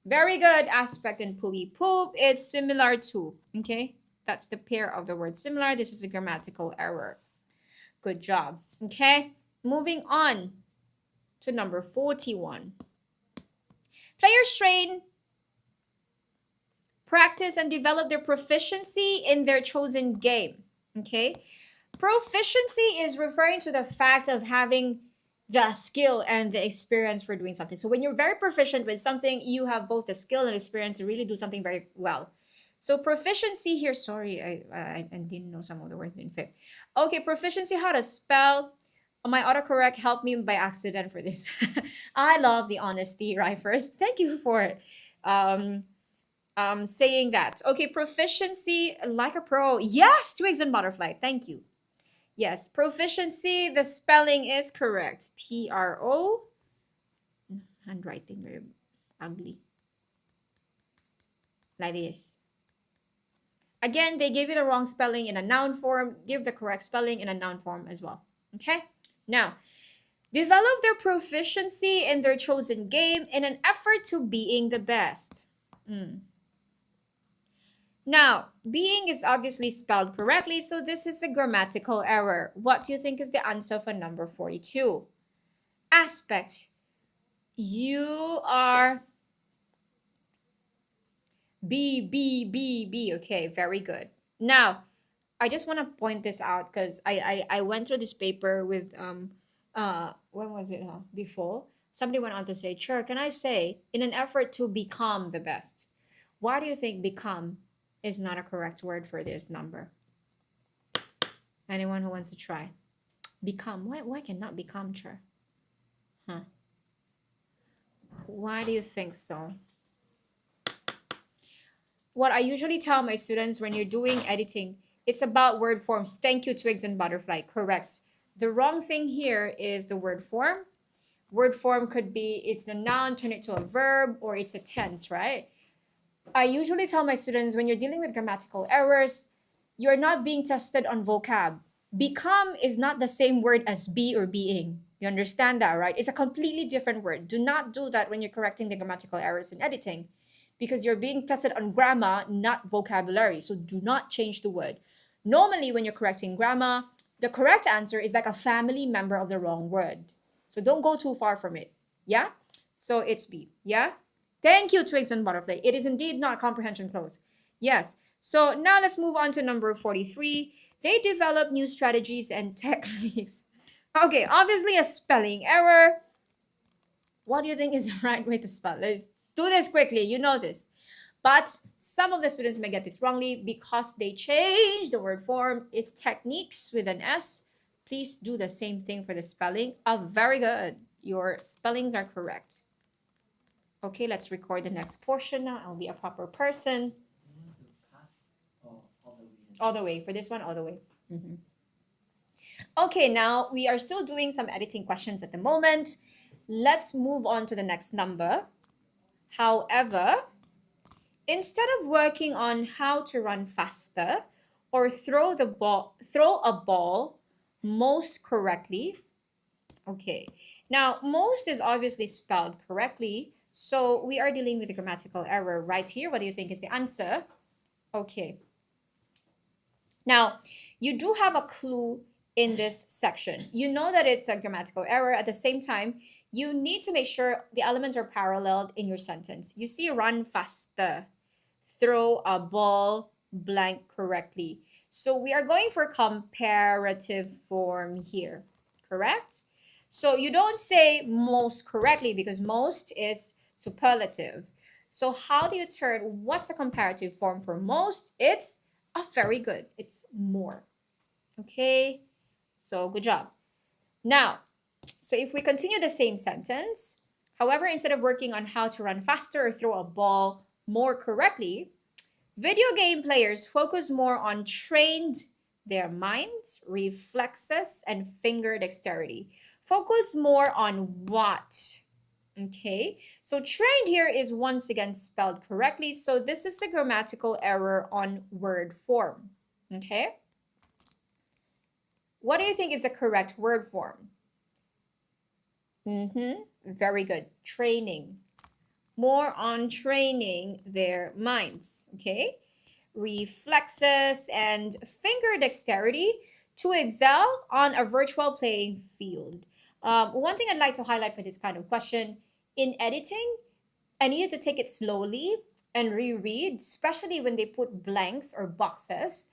Very good. Aspect and poopy poop. It's similar to. Okay, that's the pair of the word similar. This is a grammatical error. Good job. Okay, moving on to number 41. Players train, practice, and develop their proficiency in their chosen game. Okay, proficiency is referring to the fact of having the skill and the experience for doing something. So when you're very proficient with something, you have both the skill and experience to really do something very well. So proficiency here, sorry, I didn't know some of the words didn't fit. Okay, proficiency, how to spell. My autocorrect helped me by accident for this. I love the honesty, right? First, thank you for saying that. Okay, proficiency, like a pro. Yes, twigs and butterfly. Thank you. Yes, proficiency, the spelling is correct. Pro. Handwriting, very ugly. Like this. Again, they gave you the wrong spelling in a noun form. Give the correct spelling in a noun form as well. Okay? Now, develop their proficiency in their chosen game in an effort to being the best. Now, being is obviously spelled correctly, so this is a grammatical error. What do you think is the answer for number 42? Aspect. You are B. Okay, very good. Now, I just want to point this out because I went through this paper with when was it before somebody went on to say, sure, can I say in an effort to become the best? Why do you think become is not a correct word for this number? Anyone who wants to try? Become. Why cannot become, sure? Huh? Why do you think so? What I usually tell my students when you're doing editing, it's about word forms. Thank you, twigs and butterfly. Correct. The wrong thing here is the word form. Word form could be it's a noun, turn it to a verb, or it's a tense, right? I usually tell my students when you're dealing with grammatical errors, you're not being tested on vocab. Become is not the same word as be or being. You understand that, right? It's a completely different word. Do not do that when you're correcting the grammatical errors in editing because you're being tested on grammar, not vocabulary. So do not change the word. Normally, when you're correcting grammar, the correct answer is like a family member of the wrong word. So don't go too far from it. Yeah? So it's B. Yeah? Thank you, twigs and butterfly. It is indeed not comprehension close. Yes. So now let's move on to number 43. They develop new strategies and techniques. Okay, obviously a spelling error. What do you think is the right way to spell? Let's do this quickly. You know this. But some of the students may get this wrongly because they change the word form. It's techniques with an S. Please do the same thing for the spelling. Very good. Your spellings are correct. Okay, let's record the next portion now. I'll be a proper person. All the way. For this one, all the way. Mhm. Okay, now we are still doing some editing questions at the moment. Let's move on to the next number. However, instead of working on how to run faster or throw a ball most correctly. Okay. Now, most is obviously spelled correctly, so we are dealing with a grammatical error right here. What do you think is the answer? Okay. Now, you do have a clue in this section. You know that it's a grammatical error. At the same time, you need to make sure the elements are paralleled in your sentence. You see run faster, throw a ball blank correctly. So we are going for comparative form here, correct? So you don't say most correctly because most is superlative. So how do you turn, what's the comparative form for most? It's very good. It's more. Okay, so good job. Now, so if we continue the same sentence, however, instead of working on how to run faster or throw a ball more correctly, video game players focus more on trained their minds, reflexes, and finger dexterity. Focus more on what? Okay, so trained here is once again spelled correctly. So this is a grammatical error on word form. Okay, what do you think is the correct word form? Very good. Training. More on training their minds. Okay, reflexes and finger dexterity to excel on a virtual playing field. One thing I'd like to highlight for this kind of question, in editing, I needed to take it slowly and reread, especially when they put blanks or boxes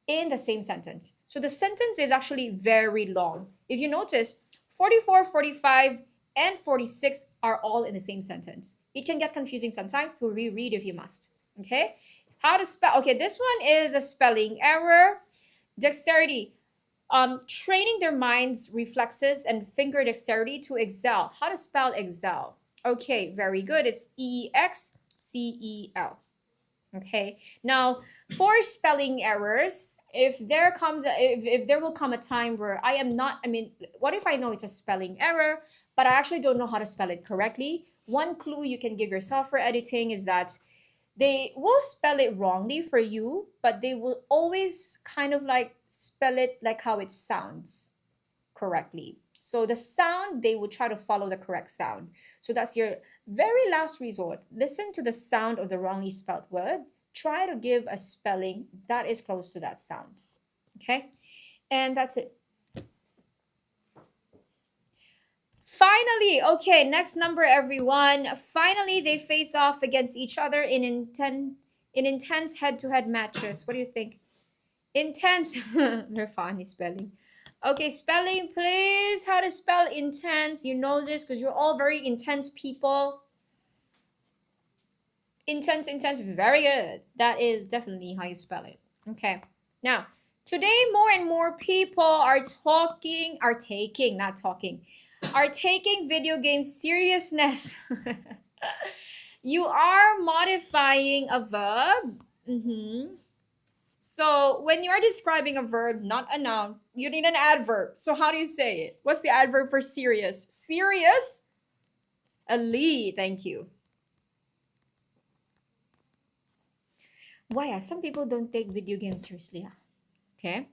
in the same sentence. So the sentence is actually very long. If you notice, 44, 45, and 46 are all in the same sentence. It can get confusing sometimes, so reread if you must. Okay? How to spell? Okay, this one is a spelling error. Dexterity. Training their minds, reflexes, and finger dexterity to excel. How to spell excel? Okay, very good. It's EXCEL. Okay. Now, for spelling errors, if there will come a time where what if I know it's a spelling error, but I actually don't know how to spell it correctly? One clue you can give yourself for editing is that they will spell it wrongly for you, but they will always kind of like spell it like how it sounds correctly. So the sound, they will try to follow the correct sound. So that's your very last resort. Listen to the sound of the wrongly spelled word. Try to give a spelling that is close to that sound. Okay? And that's it. Finally, okay, next number, everyone. Finally, they face off against each other in intense head-to-head matches. What do you think? Intense. They're funny spelling. Okay, spelling, please. How to spell intense? You know this because you're all very intense people. Intense, intense. Very good. That is definitely how you spell it. Okay. Now, today more and more people are taking video game seriousness. You are modifying a verb. So when you are describing a verb, not a noun, you need an adverb. So how do you say it? What's the adverb for serious? Serious? Ali, thank you. Why? Some people don't take video games seriously. Okay.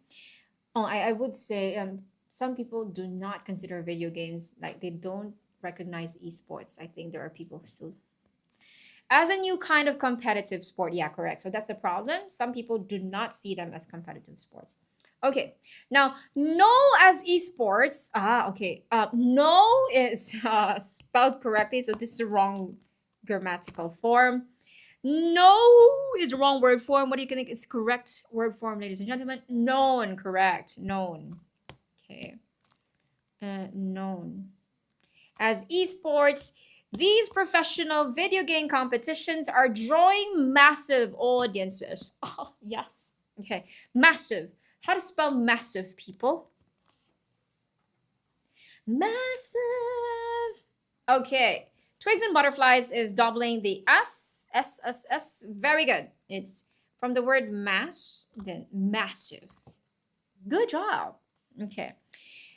Oh, I would say some people do not consider video games, like they don't recognize esports. I think there are people who still as a new kind of competitive sport. Yeah, correct. So that's the problem. Some people do not see them as competitive sports. Okay, now no as esports. Okay. No is spelled correctly, so this is the wrong grammatical form. No is the wrong word form. What do you think is correct word form, ladies and gentlemen? Known, correct. Known. Okay. Known. As esports, these professional video game competitions are drawing massive audiences. Oh, yes. Okay. Massive. How to spell massive, people? Massive. Okay. Twigs and butterflies is doubling the S. Very good. It's From the word mass, then massive. Good job. Okay.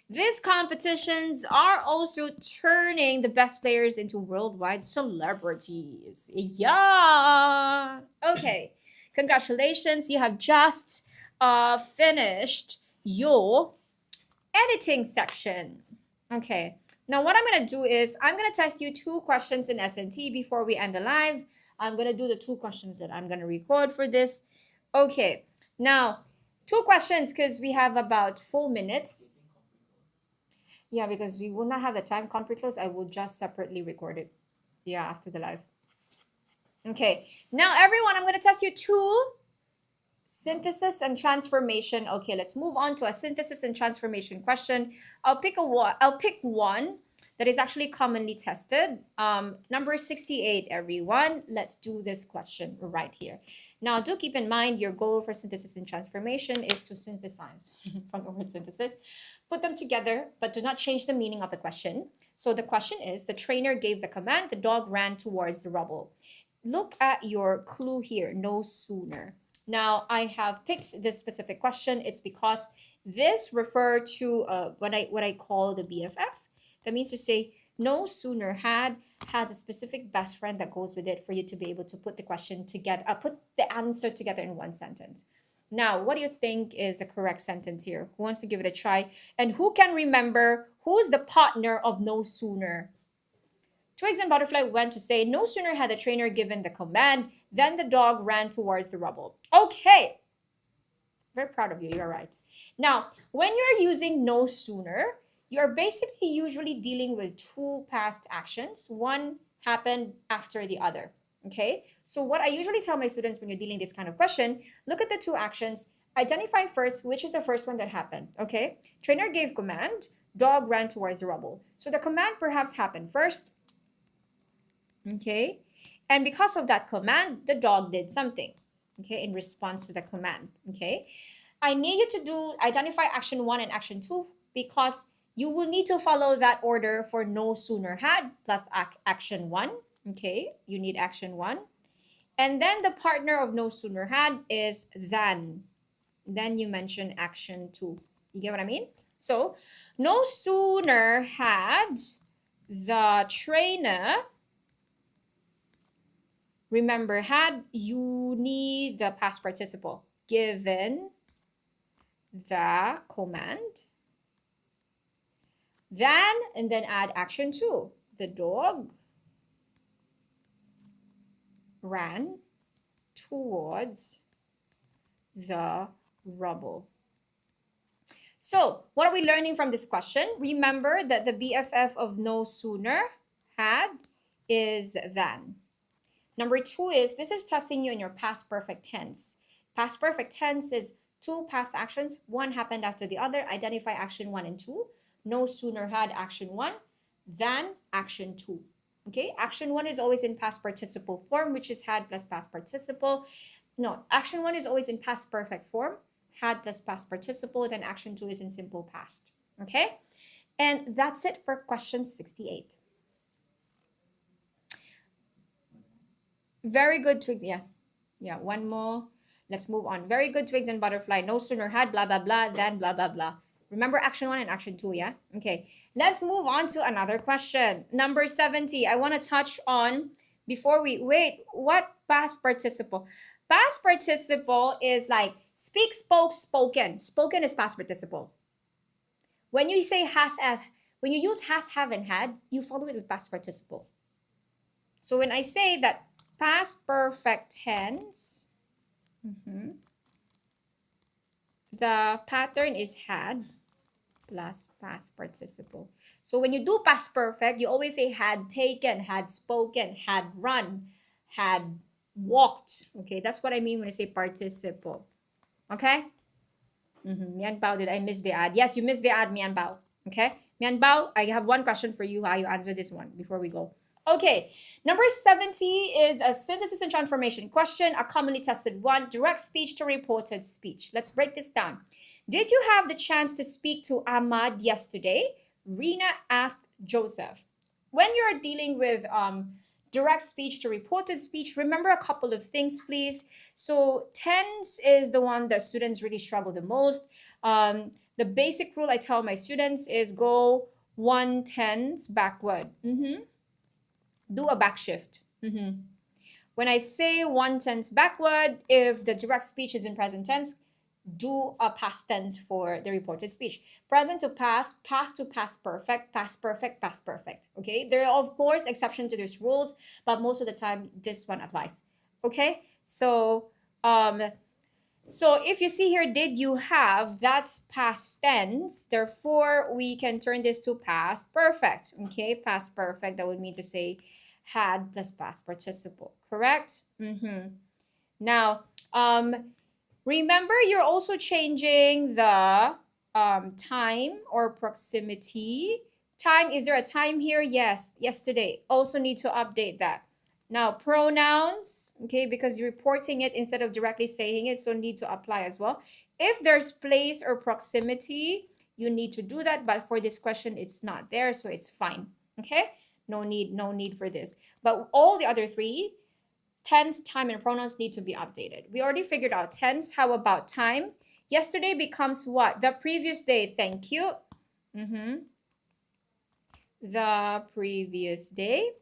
These competitions are also turning the best players into worldwide celebrities. Yeah. Okay. Congratulations. You have just finished your editing section. Okay. Now what I'm going to do is I'm going to test you 2 questions in SNT before we end the live. I'm going to do the 2 questions that I'm going to record for this. Okay. Now, 2 questions because we have about 4 minutes. Yeah, because we will not have the time. Concrete close, I will just separately record it. Yeah, after the live. Okay. Now, everyone, I'm going to test you 2 synthesis and transformation. Okay, let's move on to a synthesis and transformation question. I'll pick one that is actually commonly tested. Number 68, everyone. Let's do this question right here. Now, do keep in mind your goal for synthesis and transformation is to synthesize from the word synthesis. Put them together, but do not change the meaning of the question. So the question is, the trainer gave the command, the dog ran towards the rubble. Look at your clue here, no sooner. Now, I have picked this specific question. It's because this refers to what I call the BFF. That means to say, no sooner has a specific best friend that goes with it for you to be able to put the question together, put the answer together in one sentence. Now, what do you think is the correct sentence here? Who wants to give it a try? And who can remember who's the partner of no sooner? Twigs and Butterfly went to say, no sooner had the trainer given the command than the dog ran towards the rubble. Okay. Very proud of you. You're right. Now, when you're using no sooner, you're basically usually dealing with 2 past actions. One happened after the other. Okay. So what I usually tell my students when you're dealing this kind of question, look at the 2 actions. Identify first which is the first one that happened. Okay. Trainer gave command. Dog ran towards the rubble. So the command perhaps happened first. Okay. And because of that command, the dog did something. Okay. In response to the command. Okay. I need you to identify action 1 and action 2 because you will need to follow that order for no sooner had plus action 1. Okay. You need action 1. And then the partner of no sooner had is than. Then you mention action 2. You get what I mean? So, no sooner had the trainer, remember, had, you need the past participle, given the command, then, and then add action 2. The dog ran towards the rubble. So, what are we learning from this question? Remember that the BFF of no sooner had is than. Number 2 is, this is testing you in your past perfect tense. Past perfect tense is 2 past actions. One happened after the other. Identify action 1 and 2. No sooner had action 1 than action 2. Okay, action 1 is always in past participle form, which is had plus past participle. No, action 1 is always in past perfect form, had plus past participle, then action 2 is in simple past. Okay, and that's it for question 68. Very good, Twigs. Yeah, one more. Let's move on. Very good, Twigs and Butterfly. No sooner had blah, blah, blah, than blah, blah, blah. Remember action 1 and action 2, yeah? Okay, let's move on to another question. Number 70, I want to touch on, before we, wait, what past participle? Past participle is like speak, spoke, spoken. Spoken is past participle. When you say has, have, when you use has, have, and had, you follow it with past participle. So when I say that past perfect tense, the pattern is had plus past participle. So when you do past perfect, you always say had taken, had spoken, had run, had walked. Okay, that's what I mean when I say participle. Okay? Mian Bao, did I miss the ad? Yes, you missed the ad, Mian Bao. Okay? Mian Bao, I have one question for you. How you answer this one before we go. Okay, number 70 is a synthesis and transformation question, a commonly tested one, direct speech to reported speech. Let's break this down. Did you have the chance to speak to Ahmad yesterday? Rena asked Joseph. When you're dealing with direct speech to reported speech, remember a couple of things, please. So tense is the one that students really struggle the most. The basic rule I tell my students is go 1/10 backward. Do a back shift. When I say 1/10 backward, if the direct speech is in present tense, do a past tense for the reported speech. Present to past to past perfect, past perfect, past perfect. Okay, there are of course exceptions to these rules, but most of the time this one applies. Okay, so if you see here, did you have, that's past tense. Therefore, we can turn this to past perfect. Okay, past perfect, that would mean to say had plus past participle, correct? Now, remember, you're also changing the time or proximity. Time, is there a time here? Yes, yesterday. Also need to update that. Now, pronouns, okay, because you're reporting it instead of directly saying it, so need to apply as well. If there's place or proximity, you need to do that, but for this question, it's not there, so it's fine, okay? No need for this. But all the other three, tense, time, and pronouns need to be updated. We already figured out tense. How about time? Yesterday becomes what? The previous day. Thank you. The previous day.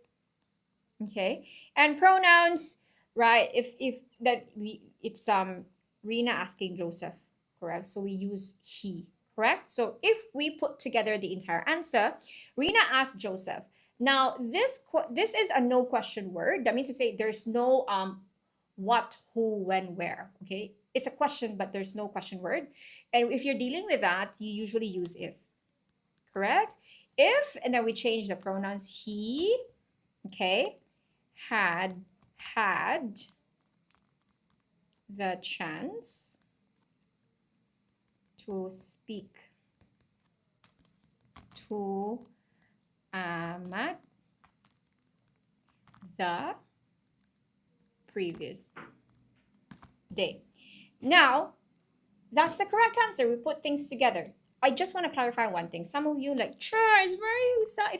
Okay. And pronouns, right? If that it's Rina asking Joseph, correct? So we use he, correct? So if we put together the entire answer, Rina asked Joseph. Now this is a no question word. That means to say there's no what, who, when, where. Okay, it's a question, but there's no question word. And if you're dealing with that, you usually use if, correct? If, and then we change the pronouns he, okay, had the chance to speak to Ahmad the previous day. Now, that's the correct answer. We put things together. I just want to clarify one thing. Some of you like, sure, it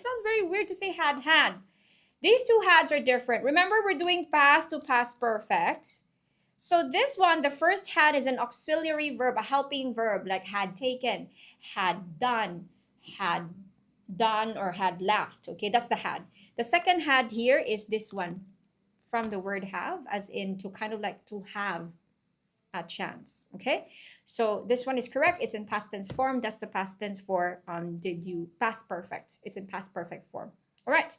sounds very weird to say had. These two hads are different. Remember, we're doing past to past perfect. So this one, the first had is an auxiliary verb, a helping verb, like had taken, had done or had laughed. Okay, that's the had. The second had here is this one from the word have, as in to kind of like to have a chance. Okay, so this one is correct. It's in past tense form. That's the past tense for did you, past perfect. It's in past perfect form. All right.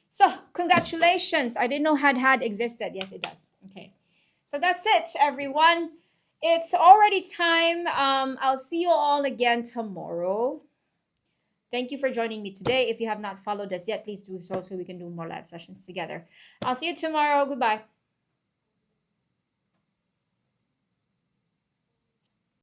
So congratulations. I didn't know had existed. Yes, it does. Okay. So that's it, everyone. It's already time. I'll see you all again tomorrow. Thank you for joining me today. If you have not followed us yet, please do so we can do more live sessions together. I'll see you tomorrow. Goodbye.